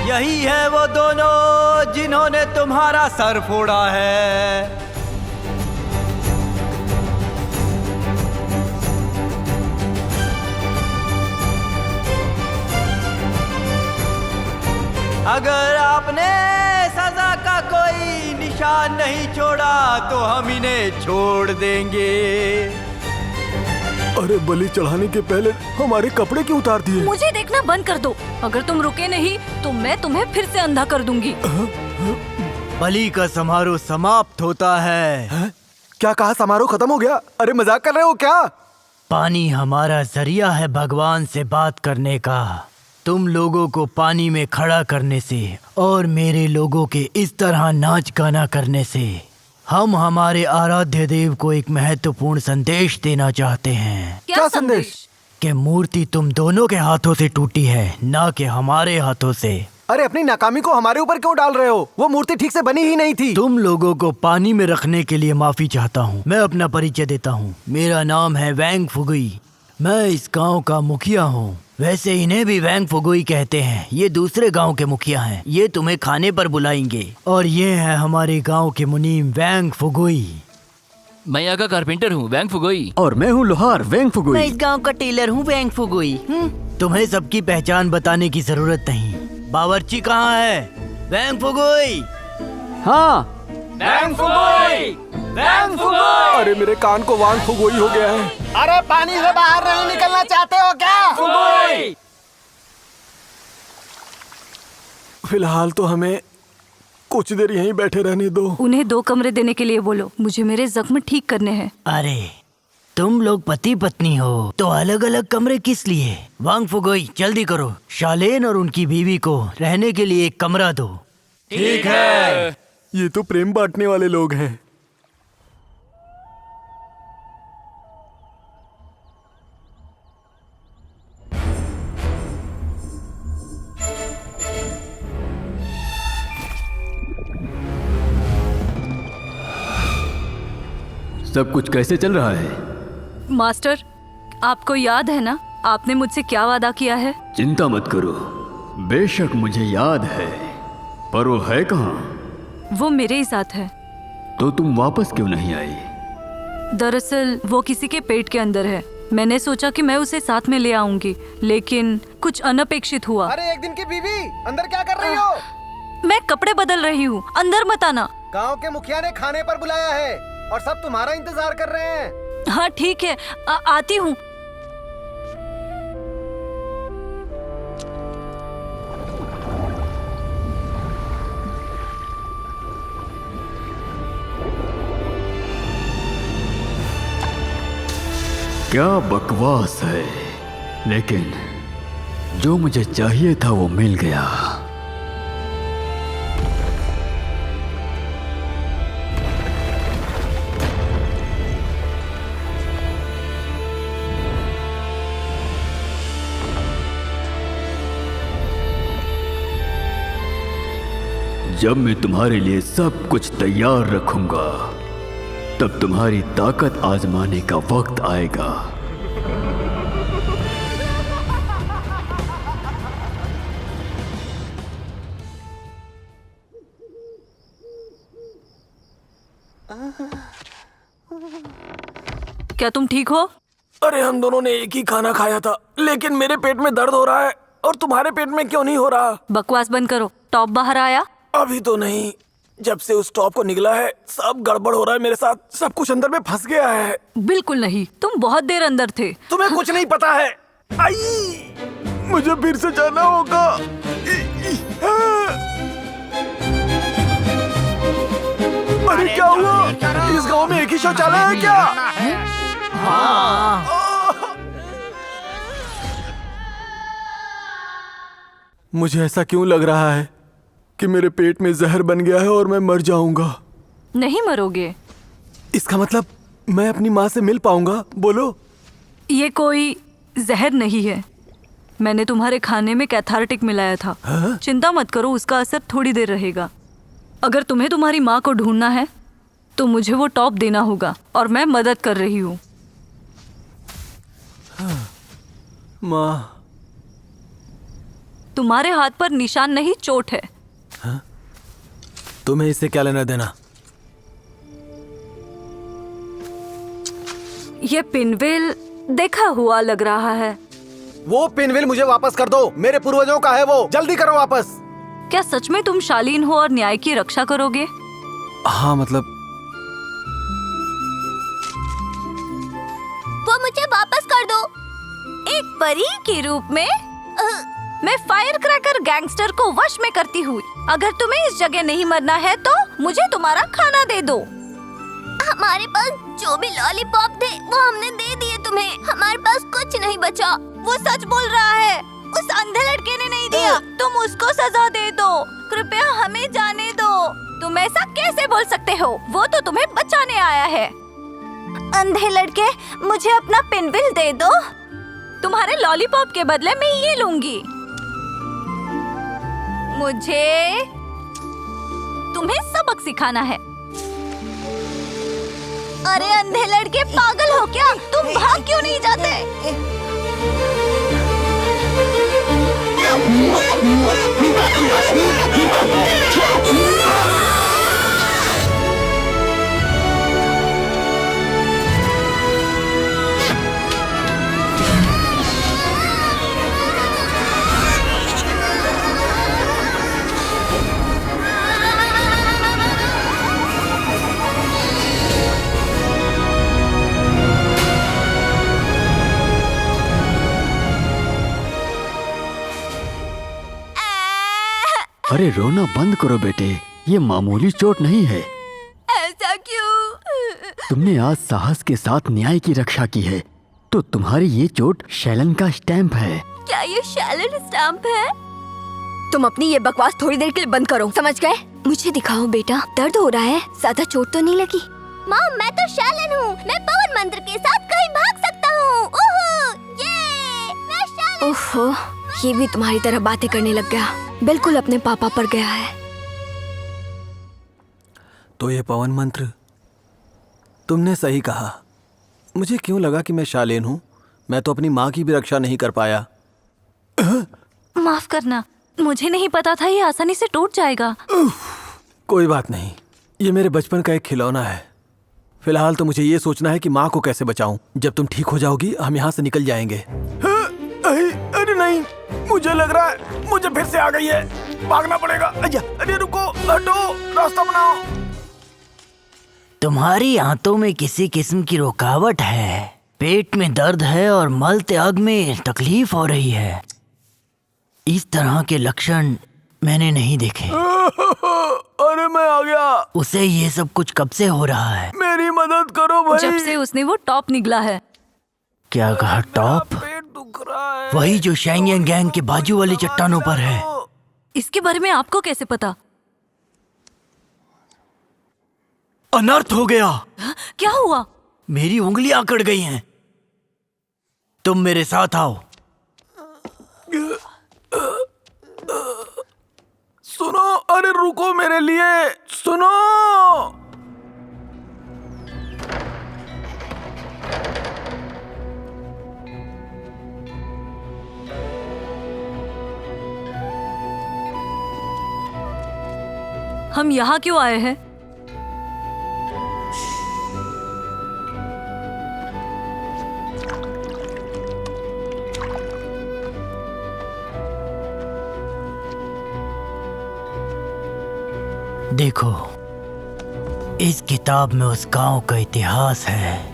यही है वो दोनों जिन्होंने तुम्हारा सर फोड़ा है। अगर आपने सजा का कोई निशान नहीं छोड़ा तो हम इन्हें छोड़ देंगे। अरे बलि चढ़ाने के पहले हमारे कपड़े क्यों उतार दिए? मुझे देखना बंद कर दो। अगर तुम रुके नहीं तो मैं तुम्हें फिर से अंधा कर दूंगी। बलि का समारोह समाप्त होता है। क्या कहा? समारोह खत्म हो गया? अरे मजाक कर रहे हो क्या? पानी हमारा जरिया है भगवान से बात करने का। तुम लोगों को पानी में खड़ा करने से और मेरे लोगों के इस तरह नाच गाना करने से हम हमारे आराध्य देव को एक महत्वपूर्ण संदेश देना चाहते हैं। क्या संदेश? कि मूर्ति तुम दोनों के हाथों से टूटी है, ना कि हमारे हाथों से। अरे अपनी नाकामी को हमारे ऊपर क्यों डाल रहे हो? वो मूर्ति ठीक से बनी ही नहीं थी। तुम लोगों को पानी में रखने के लिए माफी चाहता हूँ। मैं अपना परिचय देता हूँ। मेरा नाम है वैंग फुगुई। मैं इस गांव का मुखिया हूँ। वैसे इन्हें भी वैंग फुगुई कहते हैं। ये दूसरे गांव के मुखिया हैं। ये तुम्हें खाने पर बुलाएंगे। और ये है हमारे गांव के मुनीम वैंग फुगुई। मैं यहाँ का कारपेंटर हूँ, वैंग फुगोई। और मैं हूँ लोहार वैंग फुगुई। मैं इस गांव का टेलर हूँ, वैंग फुगुई। तुम्हें सबकी पहचान बताने की जरूरत नहीं। बावर्ची कहाँ है? वैंग फुगुई। हाँ, वैंग फुगोई, वैंग फुगोई। अरे मेरे कान को वांग फुगोई हो गया है। अरे पानी से बाहर नहीं निकलना चाहते हो क्या? फुगोई। फिलहाल तो हमें कुछ देर यहीं बैठे रहने दो। उन्हें 2 कमरे देने के लिए बोलो, मुझे मेरे जख्म ठीक करने हैं। अरे तुम लोग पति पत्नी हो तो अलग अलग कमरे किस लिए? वांग फुगोई जल्दी करो, शालेन और उनकी बीवी को रहने के लिए एक कमरा दो। ठीक है। ये तो प्रेम बांटने वाले लोग हैं। सब कुछ कैसे चल रहा है? मास्टर, आपको याद है ना आपने मुझसे क्या वादा किया है? चिंता मत करो, बेशक मुझे याद है, पर वो है कहाँ? वो मेरे ही साथ है। तो तुम वापस क्यों नहीं आई? दरअसल वो किसी के पेट के अंदर है। मैंने सोचा कि मैं उसे साथ में ले आऊंगी, लेकिन कुछ अनपेक्षित हुआ। अरे एक दिन की बीवी, अंदर क्या कर रही हो? मैं कपड़े बदल रही हूँ, अंदर मत आना। गांव के मुखिया ने खाने पर बुलाया है और सब तुम्हारा इंतजार कर रहे हैं। हाँ ठीक है, आती हूँ। क्या बकवास है, लेकिन जो मुझे चाहिए था वो मिल गया। जब मैं तुम्हारे लिए सब कुछ तैयार रखूंगा तब तुम्हारी ताकत आजमाने का वक्त आएगा। क्या तुम ठीक हो? अरे हम दोनों ने एक ही खाना खाया था, लेकिन मेरे पेट में दर्द हो रहा है और तुम्हारे पेट में क्यों नहीं हो रहा? बकवास बंद करो। टॉप बाहर आया? अभी तो नहीं। जब से उस टॉप को निकला है सब गड़बड़ हो रहा है मेरे साथ। सब कुछ अंदर में फंस गया है। बिल्कुल नहीं, तुम बहुत देर अंदर थे। तुम्हें कुछ नहीं पता है। आई, मुझे फिर से जाना होगा। अरे क्या हुआ? इस गांव में एक ही शौचालय है क्या? मुझे ऐसा क्यों लग रहा है कि मेरे पेट में जहर बन गया है और मैं मर जाऊंगा। नहीं मरोगे। इसका मतलब मैं अपनी माँ से मिल पाऊंगा? बोलो। ये कोई जहर नहीं है। मैंने तुम्हारे खाने में कैथार्टिक मिलाया था। चिंता मत करो, उसका असर थोड़ी देर रहेगा। अगर तुम्हें तुम्हारी माँ को ढूंढना है तो मुझे वो टॉप देना होगा और मैं मदद कर रही हूँ। माँ, तुम्हारे हाथ पर निशान नहीं, चोट है। तुम्हें इससे क्या लेना देना? ये पिनविल देखा हुआ लग रहा है। वो पिनविल मुझे वापस कर दो। मेरे पूर्वजों का है वो। जल्दी करो वापस। क्या सच में तुम शालीन हो और न्याय की रक्षा करोगे? हाँ मतलब वो मुझे वापस कर दो। एक परी के रूप में मैं फायर क्रैकर गैंगस्टर को वश में करती हुई। अगर तुम्हें इस जगह नहीं मरना है तो मुझे तुम्हारा खाना दे दो। हमारे पास जो भी लॉलीपॉप थे वो हमने दे दिए तुम्हें। हमारे पास कुछ नहीं बचा। वो सच बोल रहा है। उस अंधे लड़के ने नहीं दिया। तुम उसको सजा दे दो। कृपया हमें जाने दो। तुम ऐसा कैसे बोल सकते हो? वो तो तुम्हें बचाने आया है। अंधे लड़के, मुझे अपना पिनविल दे दो। तुम्हारे लॉलीपॉप के बदले मैं ये लूंगी। मुझे तुम्हें सबक सिखाना है। अरे अंधे लड़के, पागल हो क्या? तुम भाग क्यों नहीं जाते? अरे रोना बंद करो बेटे, ये मामूली चोट नहीं है। ऐसा क्यों? तुमने आज साहस के साथ न्याय की रक्षा की है, तो तुम्हारी ये चोट शैलन का स्टैंप है। क्या ये शैलन स्टैंप है? तुम अपनी ये बकवास थोड़ी देर के लिए बंद करो, समझ गए? मुझे दिखाओ बेटा, दर्द हो रहा है? ज्यादा चोट तो नहीं लगी? माँ, मैं तो शैलन हूँ। मैं पवन मंत्र के साथ कहीं भाग सकता हूँ। मैं शैलन। ओहो, ये भी तुम्हारी तरह बातें करने लग गया। बिल्कुल अपने पापा पर गया है। तो ये पवन मंत्र, तुमने सही कहा। मुझे क्यों लगा कि मैं शालीन हूँ? मैं तो अपनी माँ की भी रक्षा नहीं कर पाया। माफ करना, मुझे नहीं पता था ये आसानी से टूट जाएगा। कोई बात नहीं, ये मेरे बचपन का एक खिलौना है। फिलहाल तो मुझे ये सोचना है कि माँ को कैसे बचाऊं। जब तुम ठीक हो जाओगी हम यहाँ से निकल जाएंगे। अरे नहीं, मुझे लग रहा है मुझे फिर से आ गई है। भागना पड़ेगा। अरे रुको, हटो, रास्ता बनाओ। तुम्हारी आंतों में किसी किस्म की रुकावट है। पेट में दर्द है और मल त्याग में तकलीफ हो रही है। इस तरह के लक्षण मैंने नहीं देखे। अरे मैं आ गया। उसे ये सब कुछ कब से हो रहा है? मेरी मदद करो भाई। जब से उसने वो टॉप निगला है। क्या कहा? टॉप? पेट दुख रहा है। वही जो शैंगयांग गैंग के बाजू वाली चट्टानों पर है। इसके बारे में आपको कैसे पता? अनर्थ हो गया। क्या हुआ? मेरी उंगलियां अकड़ गई हैं। तुम मेरे साथ आओ। सुनो, अरे रुको, मेरे लिए सुनो। हम यहाँ क्यों आए हैं? देखो, इस किताब में उस गांव का इतिहास है।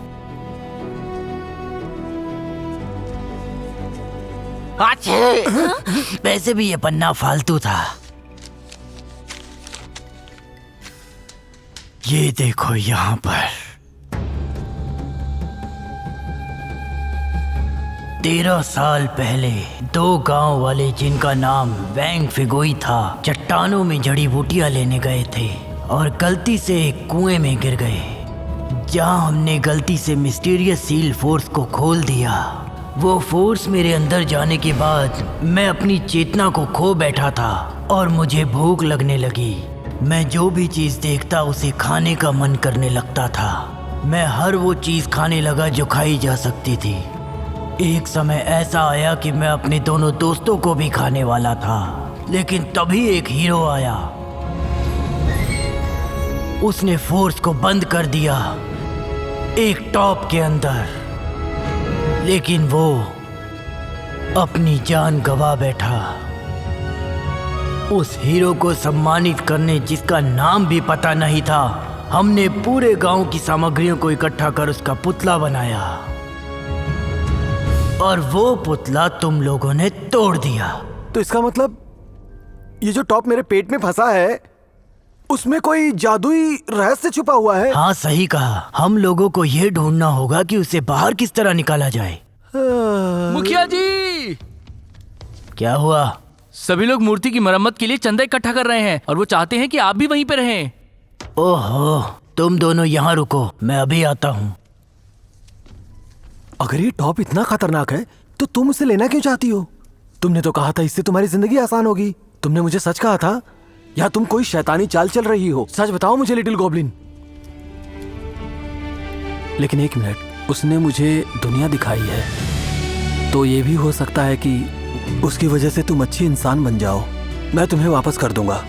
वैसे भी ये पन्ना फालतू था। ये देखो यहाँ पर 13 साल पहले दो गांव वाले जिनका नाम वैंग फिगोई था, चट्टानों में जड़ी बूटियां लेने गए थे और गलती से एक कुएं में गिर गए, जहां हमने गलती से मिस्टीरियस सील फोर्स को खोल दिया। वो फोर्स मेरे अंदर जाने के बाद मैं अपनी चेतना को खो बैठा था और मुझे भूख लगने लगी। मैं जो भी चीज देखता उसे खाने का मन करने लगता था। मैं हर वो चीज खाने लगा जो खाई जा सकती थी। एक समय ऐसा आया कि मैं अपने दोनों दोस्तों को भी खाने वाला था, लेकिन तभी एक हीरो आया। उसने फोर्स को बंद कर दिया एक टॉप के अंदर, लेकिन वो अपनी जान गंवा बैठा। उस हीरो को सम्मानित करने, जिसका नाम भी पता नहीं था, हमने पूरे गांव की सामग्रियों को इकट्ठा कर उसका पुतला बनाया और वो पुतला तुम लोगों ने तोड़ दिया। तो इसका मतलब ये जो टॉप मेरे पेट में फंसा है उसमें कोई जादुई रहस्य छुपा हुआ है। हाँ, सही कहा। हम लोगों को ये ढूंढना होगा कि उसे बाहर किस तरह निकाला जाए। मुखिया जी, क्या हुआ? सभी लोग मूर्ति की मरम्मत के लिए चंदा इकट्ठा कर रहे हैं और वो चाहते हैं कि आप भी वहीं पे रहें। ओहो, तुम दोनों यहाँ रुको, मैं अभी आता हूँ। अगर ये टॉप इतना खतरनाक है तो तुम उसे लेना क्यों चाहती हो? तुमने तो कहा था इससे तुम्हारी जिंदगी आसान होगी। तुमने मुझे सच कहा था या तुम कोई शैतानी चाल चल रही हो? सच बताओ मुझे लिटिल गॉब्लिन। लेकिन एक मिनट, उसने मुझे दुनिया दिखाई है, तो ये भी हो सकता है कि उसकी वजह से तुम अच्छी इंसान बन जाओ। मैं तुम्हें वापस कर दूंगा,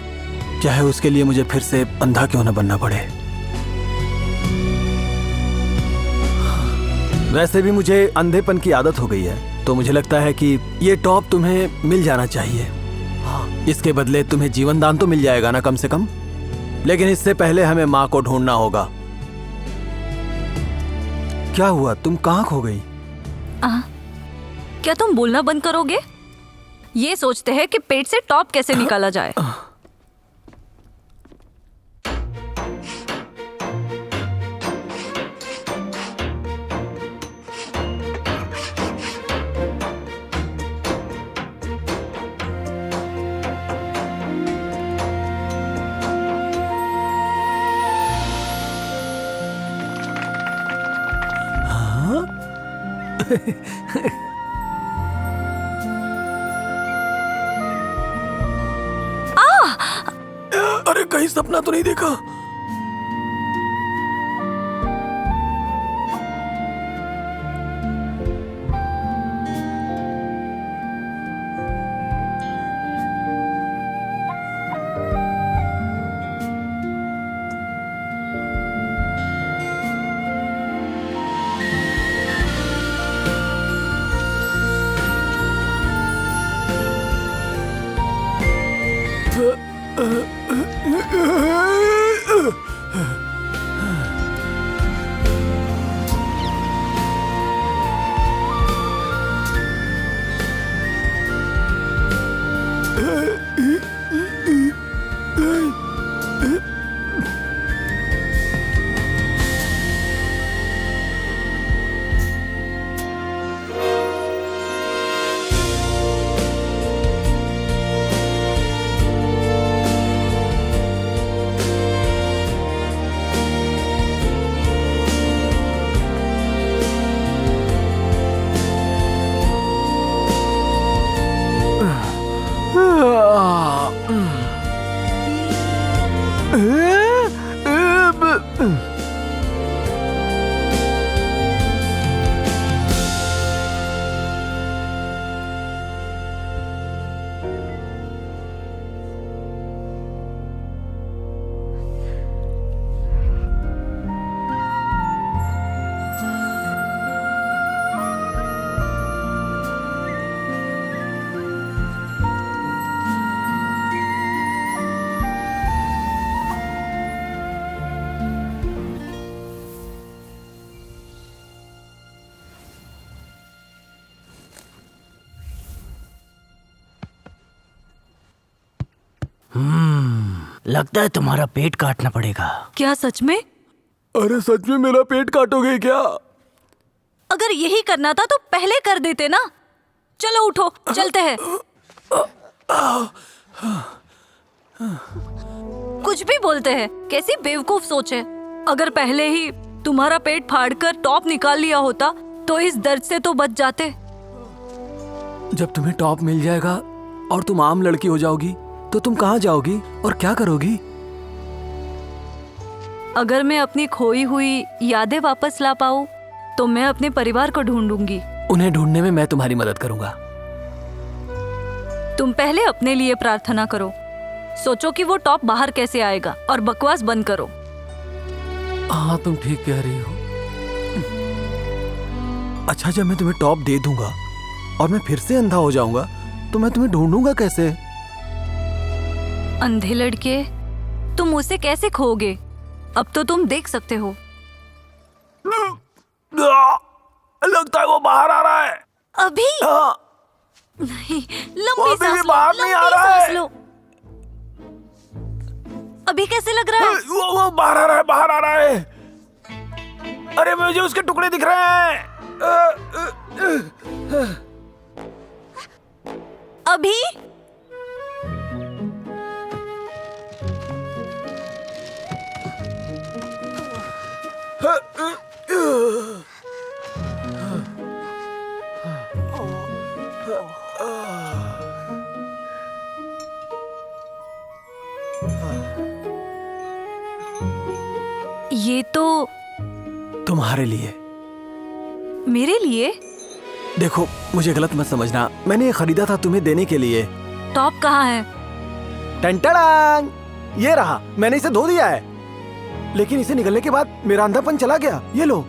चाहे उसके लिए मुझे फिर से अंधा क्यों न बनना पड़े। वैसे भी मुझे अंधेपन की आदत हो गई है, तो मुझे लगता है कि ये टॉप तुम्हें मिल जाना चाहिए। इसके बदले तुम्हें जीवन दान तो मिल जाएगा ना, कम से कम। लेकिन इससे पहले हमें माँ को ढूंढना होगा। क्या हुआ, तुम कहाँ खो गई? क्या तुम बोलना बंद करोगे? ये सोचते हैं कि पेट से टॉप कैसे निकाला जाए। अरे कहीं सपना तो नहीं देखा? लगता है तुम्हारा पेट काटना पड़ेगा। क्या सच में? अरे सच में मेरा पेट काटोगे क्या? अगर यही करना था तो पहले कर देते ना। चलो उठो, चलते हैं। कुछ भी बोलते हैं, कैसी बेवकूफ सोच है। अगर पहले ही तुम्हारा पेट फाड़कर टॉप निकाल लिया होता तो इस दर्द से तो बच जाते। जब तुम्हें टॉप मिल जाएगा और तुम आम लड़की हो जाओगी तो तुम कहाँ जाओगी और क्या करोगी? अगर मैं अपनी खोई हुई यादें वापस ला पाऊँ तो मैं अपने परिवार को ढूंढूंगी। उन्हें ढूंढने में मैं तुम्हारी मदद करूंगा। तुम पहले अपने लिए प्रार्थना करो। सोचो कि वो टॉप बाहर कैसे आएगा और बकवास बंद करो। हाँ, तुम ठीक कह रही हो। अच्छा, जब मैं तुम्हें टॉप दे दूंगा और मैं फिर से अंधा हो जाऊंगा तो मैं तुम्हें ढूंढूंगा कैसे? अंधे लड़के, तुम उसे कैसे खोओगे? अब तो तुम देख सकते हो। लगता है वो बाहर आ रहा है। अभी नहीं, लंबी अभी सांस भी लो, बाहर नहीं आ लंबी रहा सांस है। लो। अभी कैसे लग रहा है? वो बाहर आ रहा है, बाहर आ रहा है। अरे मुझे उसके टुकड़े दिख रहे हैं। अभी ये तो तुम्हारे लिए। मेरे लिए? देखो, मुझे गलत मत समझना, मैंने ये खरीदा था तुम्हें देने के लिए। टॉप कहाँ है? टंटड़ांग, ये रहा। मैंने इसे धो दिया है, लेकिन इसे निकलने के बाद मेरा अंधापन चला गया। ये लो।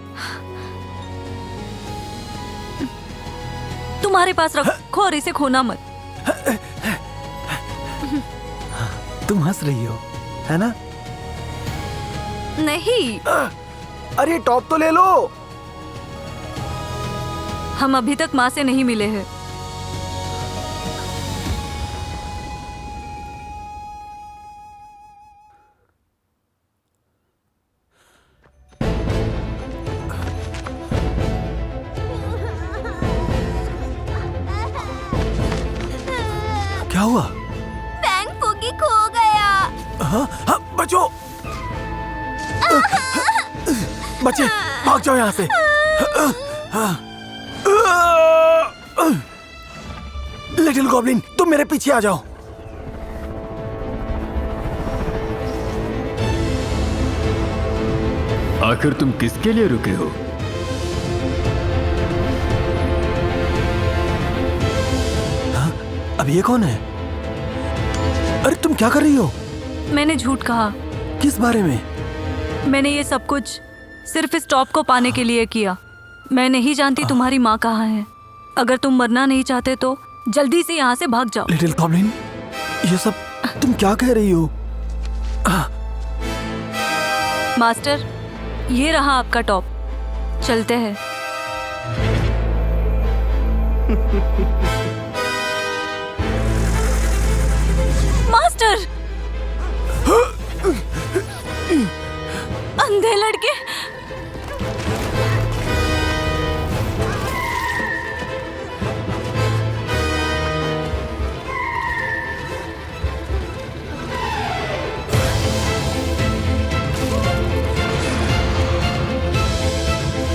तुम्हारे पास रखो और इसे खोना मत। तुम हंस रही हो, है ना? नहीं। अरे टॉप तो ले लो। हम अभी तक माँ से नहीं मिले हैं। क्या हुआ? बैंग फूकी खो गया। हाँ, हाँ, बचो। बच्चे, भाग जाओ यहाँ से। लिटिल गॉब्लिन, तुम मेरे पीछे आ जाओ। आखिर तुम किसके लिए रुके हो? हाँ, अब ये कौन है? अरे तुम क्या कर रही हो? मैंने झूठ कहा। किस बारे में? मैंने ये सब कुछ सिर्फ इस टॉप को पाने के लिए किया। मैं नहीं जानती तुम्हारी माँ कहाँ है। अगर तुम मरना नहीं चाहते तो जल्दी से यहाँ से भाग जाओ। लिटिल गॉब्लिन, ये सब तुम क्या कह रही हो? मास्टर, ये रहा आपका टॉप। चलते हैं। मास्टर! अंधे लड़के!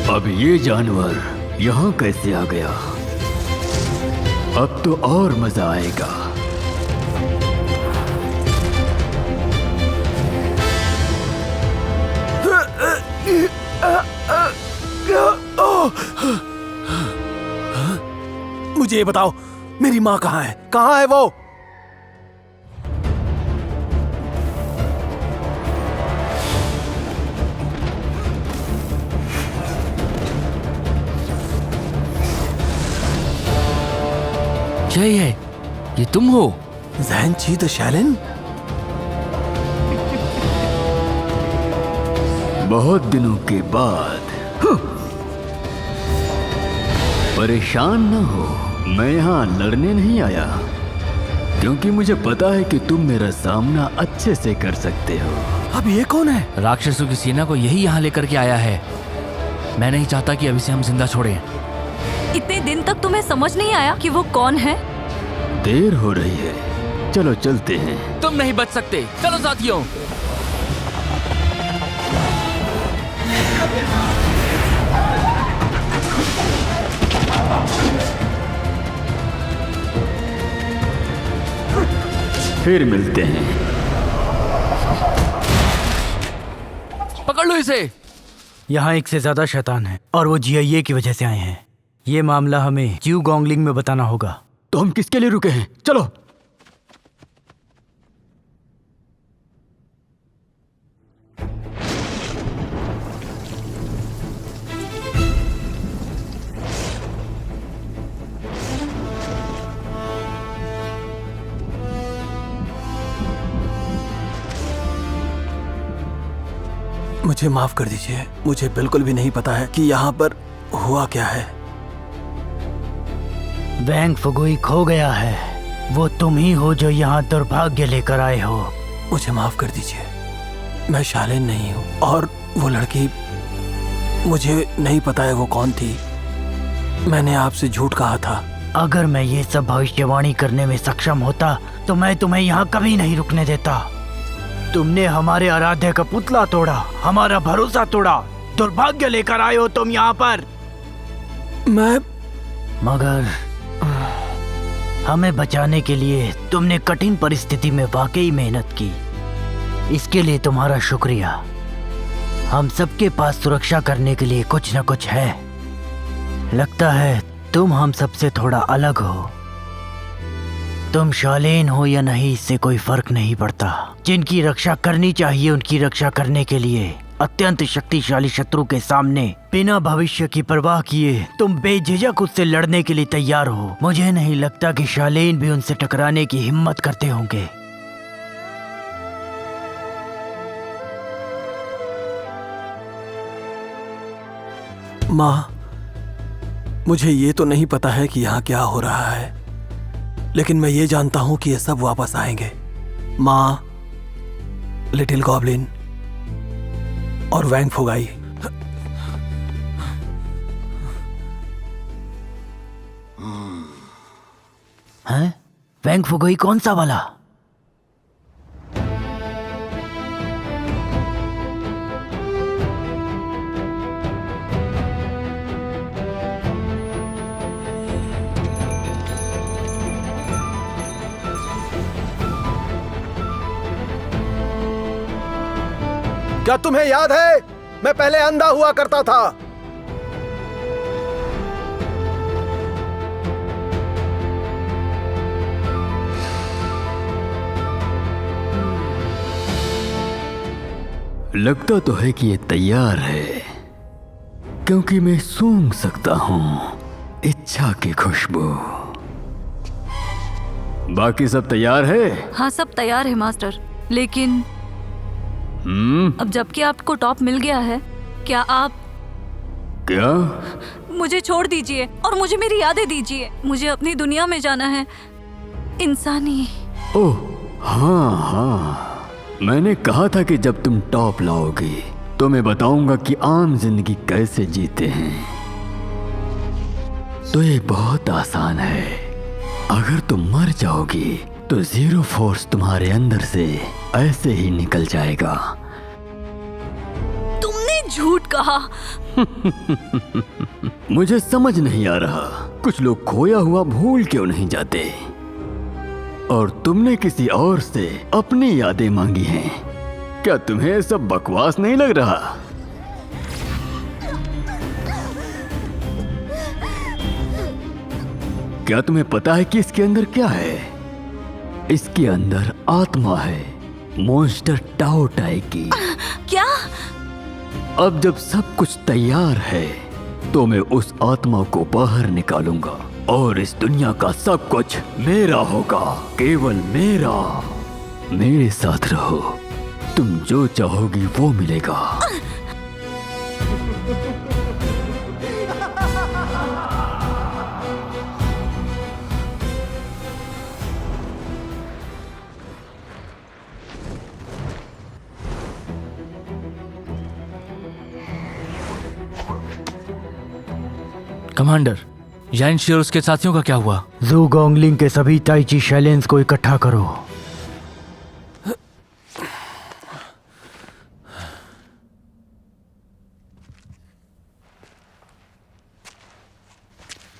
अब ये जानवर यहाँ कैसे आ गया? अब तो और मजा आएगा। मुझे ये बताओ, मेरी माँ कहाँ है? कहाँ है वो? जय है, ये तुम हो? ज़ैन-ची द शैलेन? बहुत दिनों के बाद। परेशान न हो, मैं यहाँ लड़ने नहीं आया। क्योंकि मुझे पता है कि तुम मेरा सामना अच्छे से कर सकते हो। अब ये कौन है? राक्षसों की सेना को यही यहाँ लेकर के आया है। मैं नहीं चाहता कि अभी से हम जिंदा छोड़ें। इतने दिन तक तुम्हें समझ नहीं आया कि वो कौन है? देर हो रही है, चलो चलते हैं। तुम नहीं बच सकते, चलो साथियों। फिर मिलते हैं। पकड़ लो इसे। यहाँ एक से ज्यादा शैतान है और वो जीआईए की वजह से आए हैं। ये मामला हमें ज्यू गोंगलिंग में बताना होगा। तो हम किसके लिए रुके हैं? चलो। मुझे माफ कर दीजिए, मुझे बिल्कुल भी नहीं पता है कि यहाँ पर हुआ क्या है। वैंग फुगुई खो गया है। वो तुम ही हो जो यहाँ दुर्भाग्य लेकर आए हो। मुझे माफ कर दीजिए, मैं शालिन नहीं हूँ और वो लड़की, मुझे नहीं पता है वो कौन थी। मैंने आपसे झूठ कहा था। अगर मैं ये सब भविष्यवाणी करने में सक्षम होता तो मैं तुम्हें यहाँ कभी नहीं रुकने देता। तुमने हमारे आराध्य का पुतला तोड़ा, हमारा भरोसा तोड़ा, दुर्भाग्य लेकर आए हो तुम यहाँ पर। मगर हमें बचाने के लिए तुमने कठिन परिस्थिति में वाकई मेहनत की। इसके लिए तुम्हारा शुक्रिया। हम सबके पास सुरक्षा करने के लिए कुछ न कुछ है। लगता है तुम हम सबसे थोड़ा अलग हो। तुम शालीन हो या नहीं, इससे कोई फर्क नहीं पड़ता। जिनकी रक्षा करनी चाहिए उनकी रक्षा करने के लिए अत्यंत शक्तिशाली शत्रु के सामने बिना भविष्य की परवाह किए तुम बेझिझक उससे लड़ने के लिए तैयार हो। मुझे नहीं लगता कि शालीन भी उनसे टकराने की हिम्मत करते होंगे। माँ, मुझे ये तो नहीं पता है कि यहाँ क्या हो रहा है, लेकिन मैं ये जानता हूँ कि ये सब वापस आएंगे। माँ, लिटिल गॉब्लिन और वैंग फुगाई। हैं? वैंग फुगुई कौन सा वाला? क्या तुम्हें याद है, मैं पहले अंधा हुआ करता था। लगता तो है कि ये तैयार है, क्योंकि मैं सूंघ सकता हूँ इच्छा की खुशबू। बाकी सब तैयार है? हाँ, सब तैयार है मास्टर, लेकिन अब जबकि आपको टॉप मिल गया है, क्या आप मुझे छोड़ दीजिए और मुझे मेरी यादें दीजिए। मुझे अपनी दुनिया में जाना है, इंसानी। ओह हाँ, मैंने कहा था कि जब तुम टॉप लाओगी तो मैं बताऊंगा कि आम जिंदगी कैसे जीते हैं। तो ये बहुत आसान है। अगर तुम मर जाओगी तो जीरो फोर्स तुम्हारे अंदर से ऐसे ही निकल जाएगा। तुमने झूठ कहा। मुझे समझ नहीं आ रहा, कुछ लोग खोया हुआ भूल क्यों नहीं जाते, और तुमने किसी और से अपनी यादें मांगी हैं। क्या तुम्हें सब बकवास नहीं लग रहा? क्या तुम्हें पता है कि इसके अंदर क्या है? इसके अंदर आत्मा है, मॉन्स्टर टाओ टाई की। क्या? अब जब सब कुछ तैयार है तो मैं उस आत्मा को बाहर निकालूंगा और इस दुनिया का सब कुछ मेरा होगा, केवल मेरा। मेरे साथ रहो, तुम जो चाहोगी वो मिलेगा। कमांडर, यानशी और उसके साथियों का क्या हुआ? जू गोंगलिंग के सभी ताइची शैलेंस को इकट्ठा करो।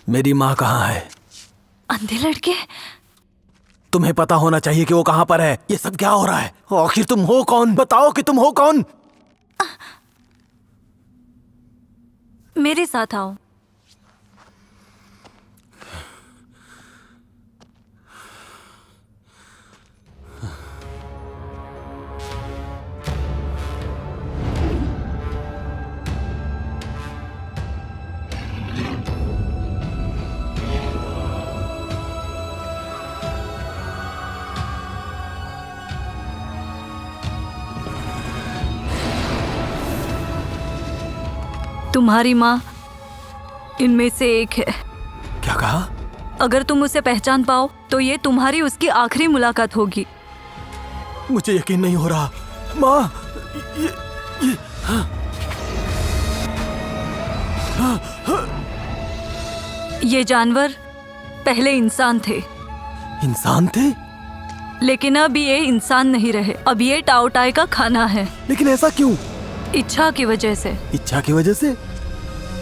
मेरी माँ कहाँ है? अंधे लड़के, तुम्हें पता होना चाहिए कि वो कहाँ पर है। ये सब क्या हो रहा है? आखिर तुम हो कौन? बताओ कि तुम हो कौन? मेरे साथ आओ। तुम्हारी माँ इनमें से एक है। क्या कहा? अगर तुम उसे पहचान पाओ तो ये तुम्हारी उसकी आखिरी मुलाकात होगी। मुझे यकीन नहीं हो रहा। माँ, ये जानवर पहले इंसान थे, इंसान थे? लेकिन अब ये इंसान नहीं रहे। अब ये टाओटाई का खाना है। लेकिन ऐसा क्यों? इच्छा की वजह से। इच्छा की वजह से?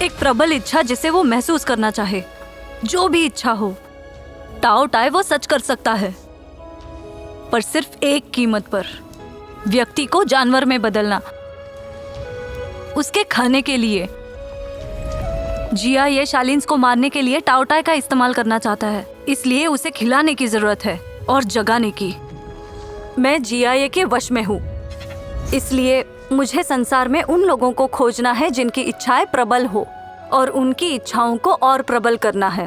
एक प्रबल इच्छा जिसे वो महसूस करना चाहे। जो भी इच्छा हो, टाओटाई वो सच कर सकता है, पर सिर्फ एक कीमत पर। व्यक्ति को जानवर में बदलना। उसके खाने के लिए। जिया ये शालिन्स को मारने के लिए टाओटाई का इस्तेमाल करना चाहता है, इसलिए उसे खिलाने की जरूरत है और जगाने की। मैं जिया के वश में हूँ, इसलिए मुझे संसार में उन लोगों को खोजना है जिनकी इच्छाएं प्रबल हो, और उनकी इच्छाओं को और प्रबल करना है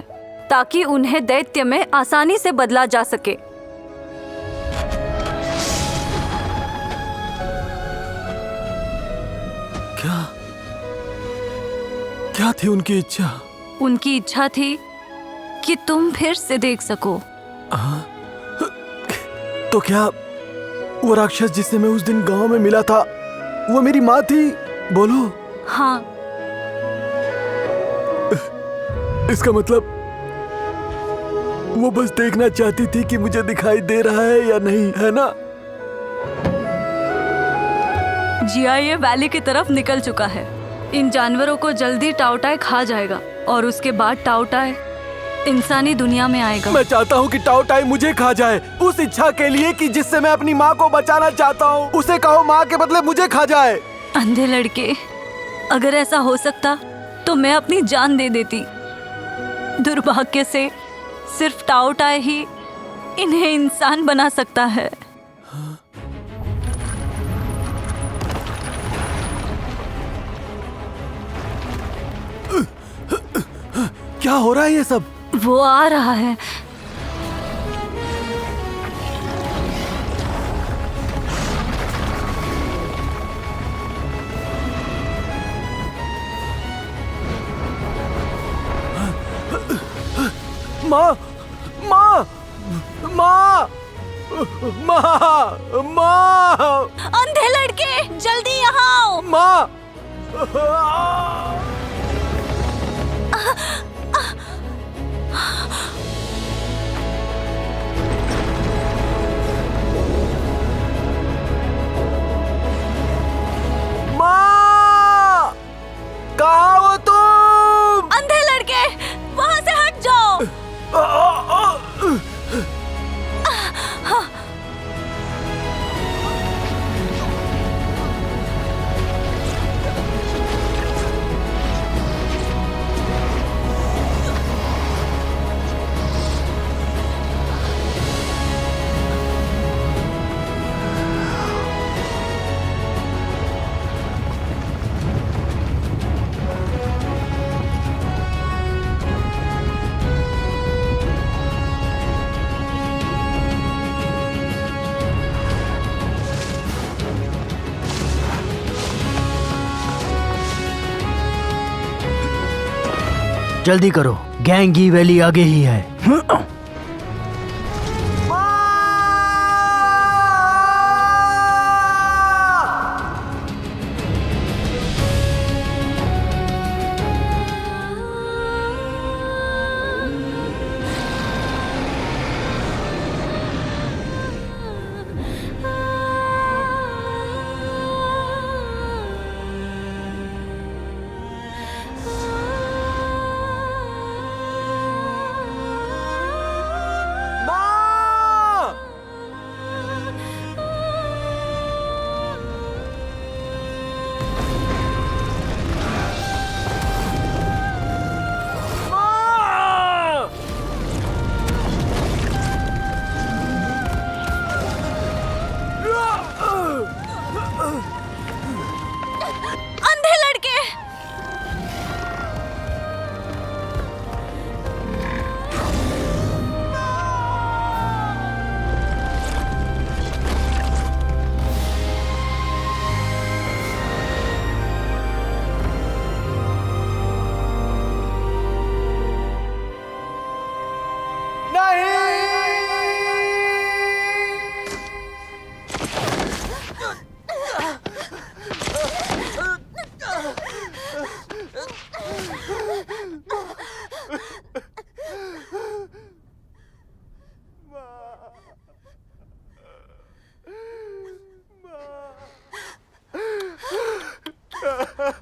ताकि उन्हें दैत्य में आसानी से बदला जा सके। क्या थी उनकी इच्छा? उनकी इच्छा थी कि तुम फिर से देख सको। तो क्या वो राक्षस जिससे मैं उस दिन गांव में मिला था वो मेरी माँ थी? बोलो। हाँ। इसका मतलब वो बस देखना चाहती थी कि मुझे दिखाई दे रहा है या नहीं, है ना? जिया ये वैली की तरफ निकल चुका है। इन जानवरों को जल्दी टाओटाई खा जाएगा और उसके बाद टाओटाई इंसानी दुनिया में आएगा। मैं चाहता हूँ कि टाओटाई मुझे खा जाए, उस इच्छा के लिए कि जिससे मैं अपनी माँ को बचाना चाहता हूँ। उसे कहो माँ के बदले मुझे खा जाए। अंधे लड़के, अगर ऐसा हो सकता तो मैं अपनी जान दे देती। दुर्भाग्य से सिर्फ टाओटाई ही इन्हें इंसान बना सकता है। क्या हो रहा है ये सब? वो आ रहा है। माँ, माँ, माँ, माँ, माँ! अंधे लड़के, जल्दी यहाँ आओ। माँ! माँ! कहाँ हो तुम? अंधे लड़के, वहाँ से हट जाओ। जल्दी करो, गैंगी वैली आगे ही है।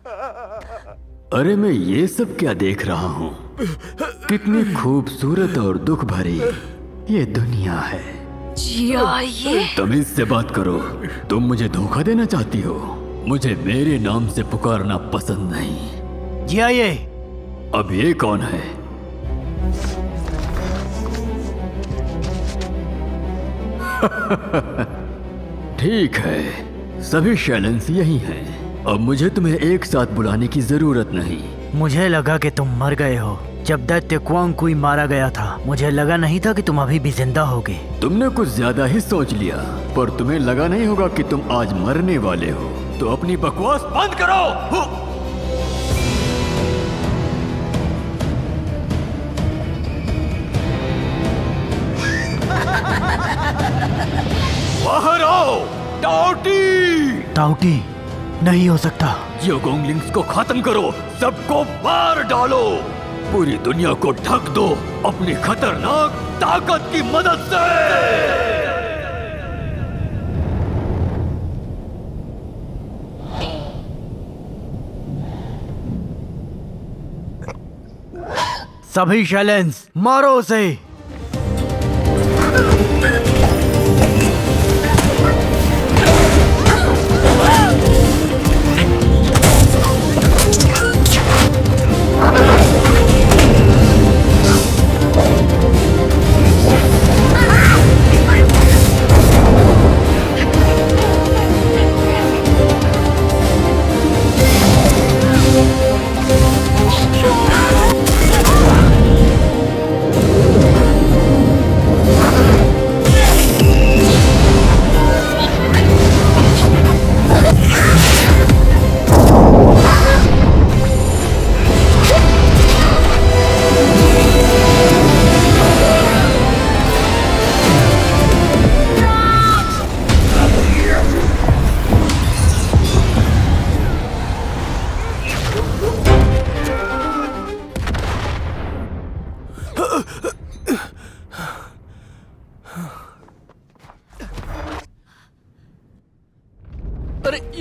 अरे मैं ये सब क्या देख रहा हूँ? कितनी खूबसूरत और दुख भरी ये दुनिया है। जिया, ये तमीज से बात करो। तुम मुझे धोखा देना चाहती हो? मुझे मेरे नाम से पुकारना पसंद नहीं। जिया, ये अब ये कौन है? ठीक है, सभी शैलेंस यही हैं। अब मुझे तुम्हें एक साथ बुलाने की जरूरत नहीं। मुझे लगा कि तुम मर गए हो। जब दैत्य क्वांग कुई मारा गया था, मुझे लगा नहीं था कि तुम अभी भी जिंदा होगे। तुमने कुछ ज्यादा ही सोच लिया, पर तुम्हें लगा नहीं होगा कि तुम आज मरने वाले हो। तो अपनी बकवास बंद करो। बाहर आओ, टाउटी! ताउटी, नहीं हो सकता। जियोगोंगलिंग्स को खत्म करो, सबको मार डालो, पूरी दुनिया को ढक दो अपनी खतरनाक ताकत की मदद से। सभी शैलेंस मारो उसे।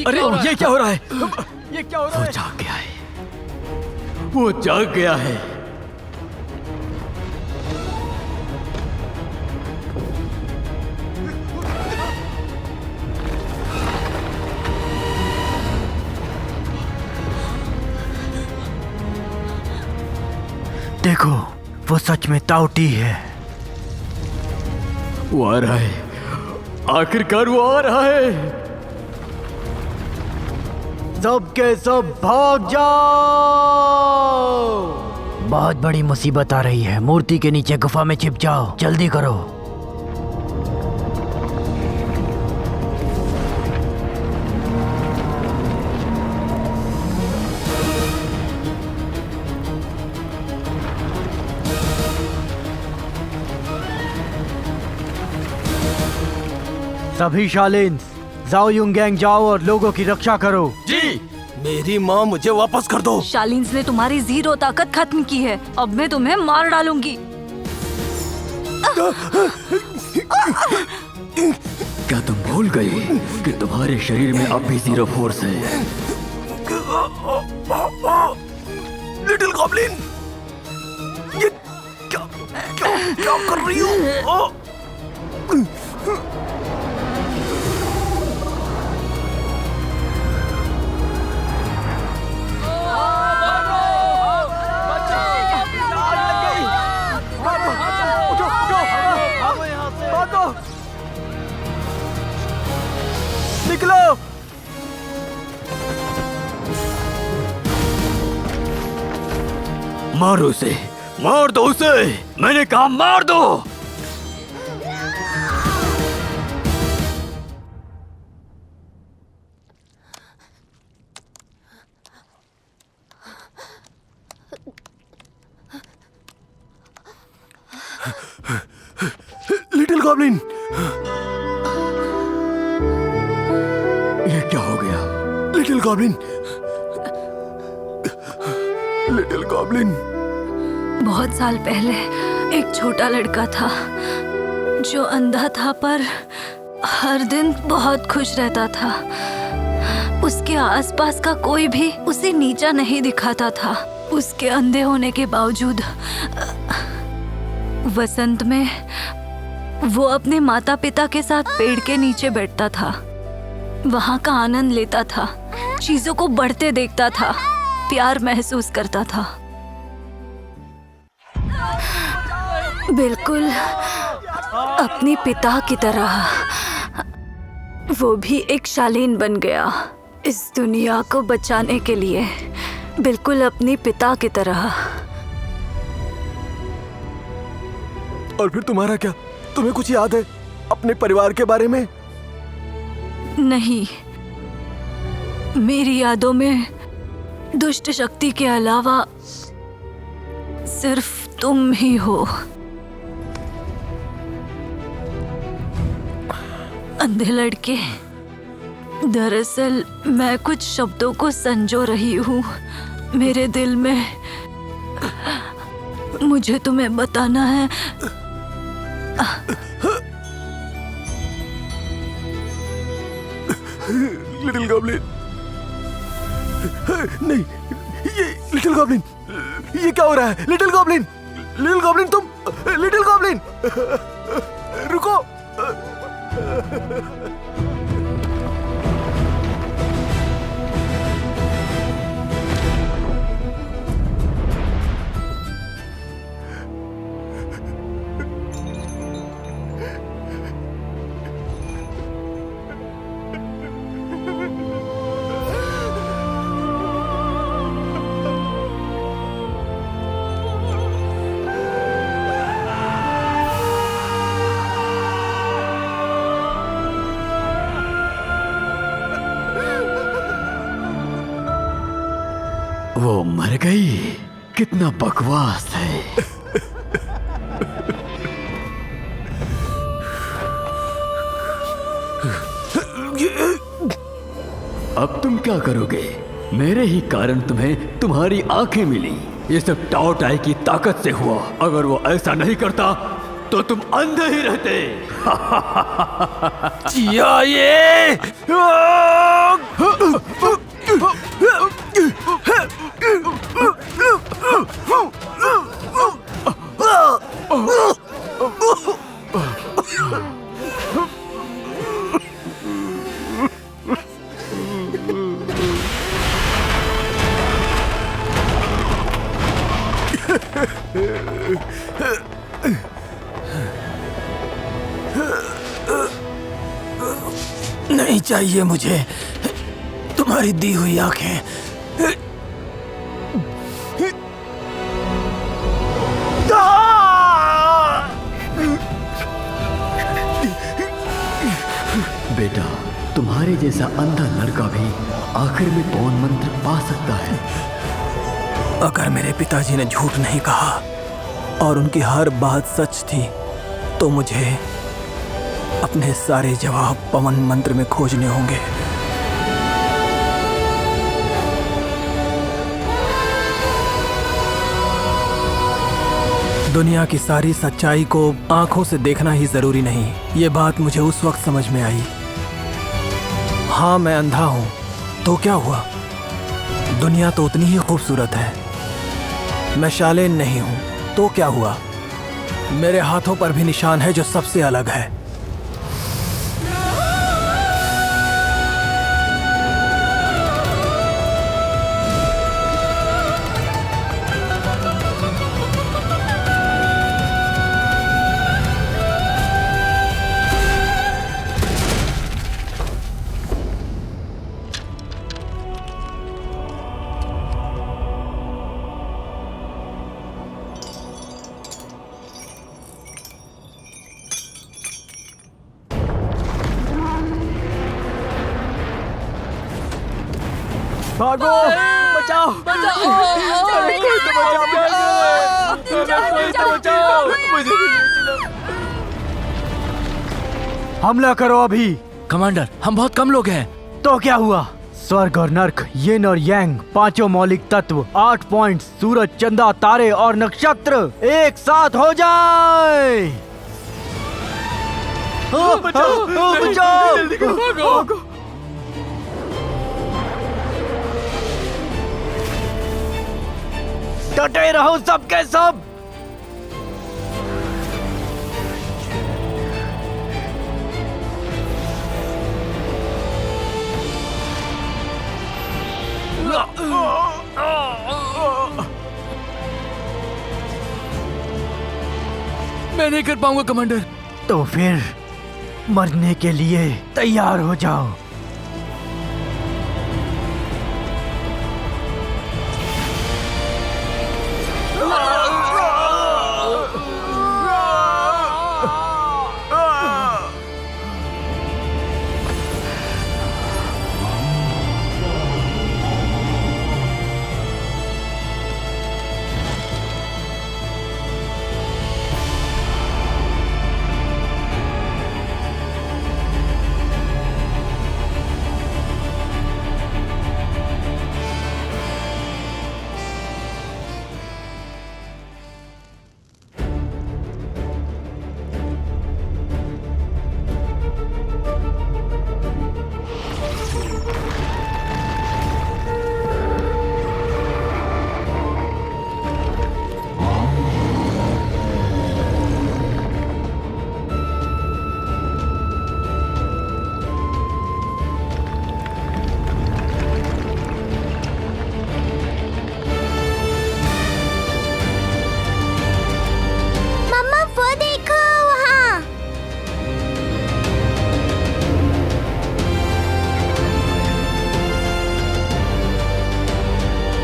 अरे ये क्या हो रहा है? ये क्या हो रहा है? वो जाग गया है। वो जाग गया है। देखो, वो सच में ताउटी है। वो आ रहा है, आखिरकार वो आ रहा है। सब के सब भाग जाओ। बहुत बड़ी मुसीबत आ रही है। मूर्ति के नीचे गुफा में छिप जाओ, जल्दी करो। सभी शालिन्स जाओ युंगैंग जाओ और लोगों की रक्षा करो। जी। मेरी माँ मुझे वापस कर दो। शालिन्स ने तुम्हारी जीरो ताकत खत्म की है। अब मैं तुम्हें मार डालूंगी। क्या तुम भूल गई कि तुम्हारे शरीर में अब भी जीरो फोर्स है? लिटिल गॉब्लिन, ये क्या क्या क्या कर रही हो? निकलो। मारो उसे, मार दो उसे। मैंने कहा मार दो। लिटिल गॉब्लिन, ये क्या हो गया? Little goblin, little goblin. बहुत साल पहले एक छोटा लड़का था जो अंधा था पर हर दिन बहुत खुश रहता था। उसके आसपास का कोई भी उसे नीचा नहीं दिखाता था। उसके अंधे होने के बावजूद वसंत में वो अपने माता पिता के साथ पेड़ के नीचे बैठता था, वहाँ का आनंद लेता था, चीजों को बढ़ते देखता था, प्यार महसूस करता था। बिल्कुल अपने पिता की तरह वो भी एक शालीन बन गया इस दुनिया को बचाने के लिए, बिल्कुल अपने पिता की तरह। और फिर तुम्हारा क्या? तुम्हें कुछ याद है अपने परिवार के बारे में? नहीं, मेरी यादों में दुष्ट शक्ति के अलावा सिर्फ तुम ही हो। अंधे लड़के, दरअसल मैं कुछ शब्दों को संजो रही हूँ मेरे दिल में। मुझे तुम्हें बताना है। लिटिल गॉब्लिन, नहीं, ये लिटिल गॉब्लिन, ये क्या हो रहा है? लिटिल गॉब्लिन, लिटिल गॉब्लिन, तुम, लिटिल गॉब्लिन, रुको। वो मर गई? कितना बकवास है। अब तुम क्या करोगे? मेरे ही कारण तुम्हें तुम्हारी आंखें मिली। ये सब टाओ टाई की ताकत से हुआ। अगर वो ऐसा नहीं करता तो तुम अंधे ही रहते। जिया ये! नहीं चाहिए मुझे तुम्हारी दी हुई आंखें। बेटा, तुम्हारे जैसा अंधा लड़का भी आखिर में पवन मंत्र पा सकता है। अगर मेरे पिताजी ने झूठ नहीं कहा और उनकी हर बात सच थी तो मुझे अपने सारे जवाब पवन मंत्र में खोजने होंगे। दुनिया की सारी सच्चाई को आंखों से देखना ही जरूरी नहीं। ये बात मुझे उस वक्त समझ में आई। हाँ, मैं अंधा हूं तो क्या हुआ? दुनिया तो उतनी ही खूबसूरत है। मैं शालीन नहीं हूं तो क्या हुआ? मेरे हाथों पर भी निशान है जो सबसे अलग है। भागो, बचाओ, हमला करो अभी। कमांडर, हम बहुत कम लोग हैं। तो क्या हुआ? स्वर्ग और नर्क, यिन और यांग, पांचों मौलिक तत्व, 8 पॉइंट्स, सूरज, चंदा, तारे और नक्षत्र एक साथ हो जाए। बचाओ, बचाओ। डटे रहो सबके सब। मैं नहीं कर पाऊंगा कमांडर। तो फिर मरने के लिए तैयार हो जाओ।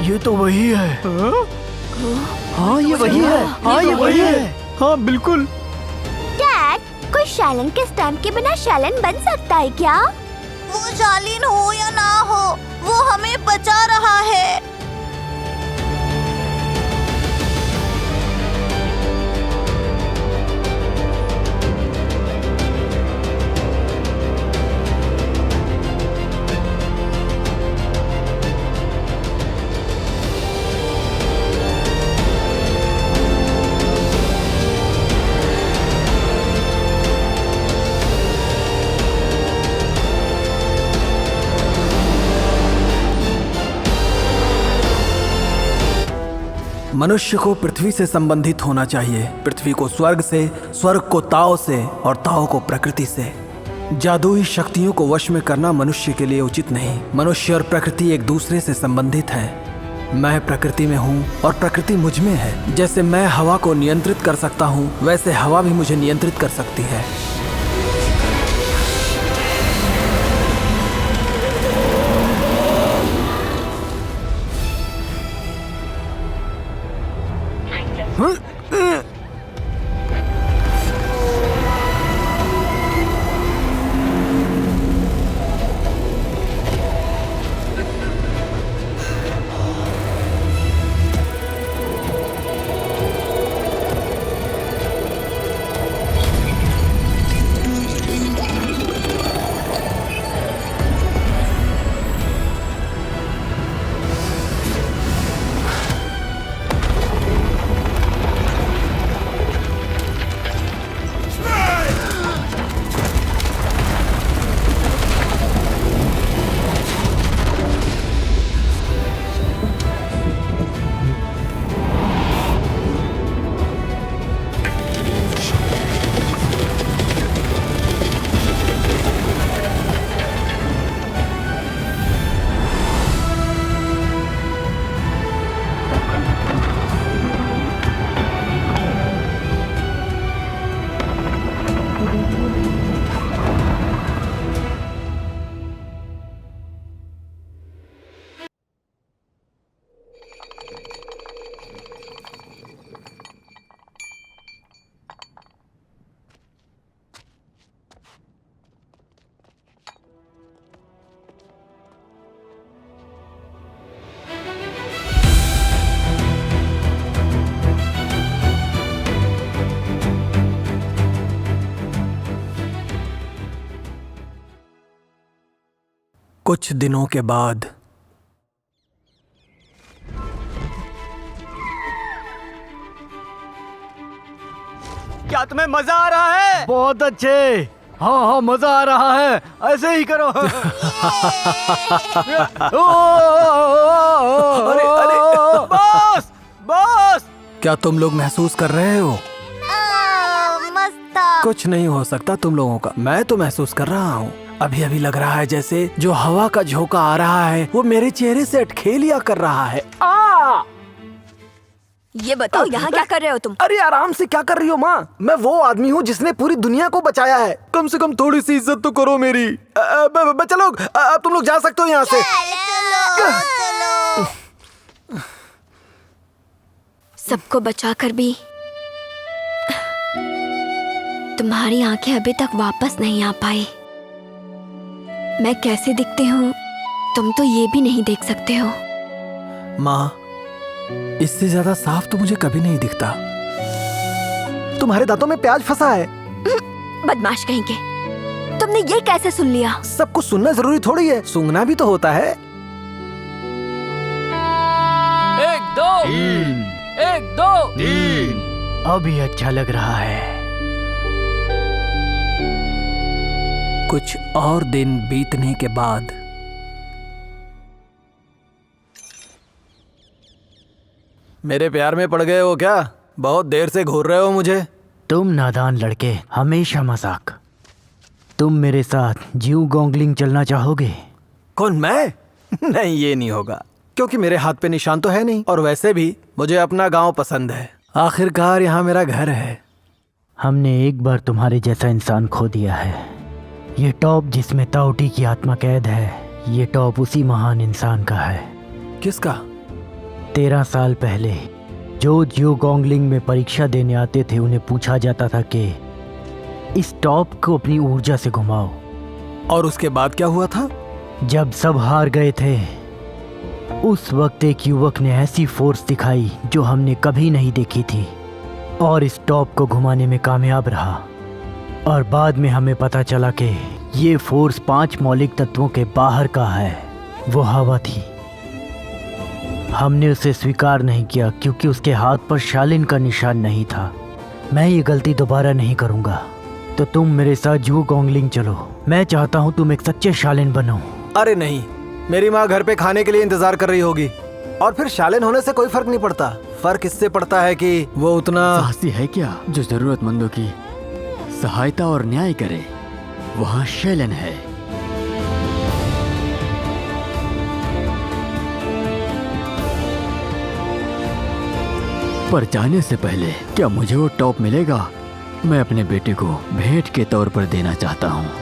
ये तो वही है। हाँ ये वही है। हाँ ये वही है। हाँ बिल्कुल। डैड, कोई शैलन के स्टैम्प के बिना शैलन बन सकता है क्या? वो शालीन हो या ना हो, वो हमें बचा रहा है। मनुष्य को पृथ्वी से संबंधित होना चाहिए, पृथ्वी को स्वर्ग से, स्वर्ग को ताओ से और ताओ को प्रकृति से। जादुई शक्तियों को वश में करना मनुष्य के लिए उचित नहीं। मनुष्य और प्रकृति एक दूसरे से संबंधित हैं। मैं प्रकृति में हूँ और प्रकृति मुझ में है। जैसे मैं हवा को नियंत्रित कर सकता हूँ, वैसे हवा भी मुझे नियंत्रित कर सकती है। कुछ दिनों के बाद क्या तुम्हें मजा आ रहा है? बहुत अच्छे। हाँ हाँ मजा आ रहा है, ऐसे ही करो। अरे बॉस बॉस क्या तुम लोग महसूस कर रहे हो? मस्त था। कुछ नहीं हो सकता तुम लोगों का, मैं तो महसूस कर रहा हूँ। अभी अभी लग रहा है जैसे जो हवा का झोंका आ रहा है वो मेरे चेहरे से अटखेलिया कर रहा है। ये बताओ यहाँ क्या कर रहे हो तुम? अरे आराम से, क्या कर रही हो माँ? मैं वो आदमी हूँ जिसने पूरी दुनिया को बचाया है। कम से कम थोड़ी सी इज्जत तो करो मेरी। बच्चा लोग, तुम लोग जा सकते हो यहाँ से। सबको बचाकर भी तुम्हारी आंखें अभी तक वापस नहीं आ पाई। मैं कैसे दिखती हूँ तुम तो ये भी नहीं देख सकते हो। माँ, इससे ज्यादा साफ तो मुझे कभी नहीं दिखता। तुम्हारे दांतों में प्याज फंसा है। बदमाश कहीं के, तुमने ये कैसे सुन लिया? सब कुछ सुनना जरूरी थोड़ी है, सूंघना भी तो होता है। 1 2 1 2 3। अभी अच्छा लग रहा है। कुछ और दिन बीतने के बाद मेरे प्यार में पड़ गए हो क्या? बहुत देर से घूर रहे हो मुझे। तुम नादान लड़के, हमेशा मजाक। तुम मेरे साथ जीव गोंगलिंग चलना चाहोगे? कौन, मैं? नहीं, ये नहीं होगा, क्योंकि मेरे हाथ पे निशान तो है नहीं, और वैसे भी मुझे अपना गांव पसंद है। आखिरकार यहाँ मेरा घर है। हमने एक बार तुम्हारे जैसा इंसान खो दिया है। ये टॉप जिसमें ताउटी की आत्मा कैद है, ये टॉप उसी महान इंसान का है। किसका? 13 साल पहले जो जियो गोंगलिंग में परीक्षा देने आते थे उन्हें पूछा जाता था कि इस टॉप को अपनी ऊर्जा से घुमाओ। और उसके बाद क्या हुआ था? जब सब हार गए थे, उस वक्त एक युवक ने ऐसी फोर्स दिखाई जो हमने कभी नहीं देखी थी, और इस टॉप को घुमाने में कामयाब रहा। और बाद में हमें पता चला कि ये फोर्स 5 मौलिक तत्वों के बाहर का है। वो हवा थी। हमने उसे स्वीकार नहीं किया क्योंकि उसके हाथ पर शालिन का निशान नहीं था। मैं ये गलती दोबारा नहीं करूँगा। तो तुम मेरे साथ जियो गोंगलिंग चलो। मैं चाहता हूँ तुम एक सच्चे शालिन बनो। अरे नहीं, मेरी माँ घर पे खाने के लिए इंतजार कर रही होगी, और फिर शालिन होने से कोई फर्क नहीं पड़ता। फर्क इससे पड़ता है कि वो उतना साहसी है क्या जो जरूरतमंदों की सहायता और न्याय करे। वहाँ शैलन है। पर जाने से पहले क्या मुझे वो टॉप मिलेगा? मैं अपने बेटे को भेंट के तौर पर देना चाहता हूँ।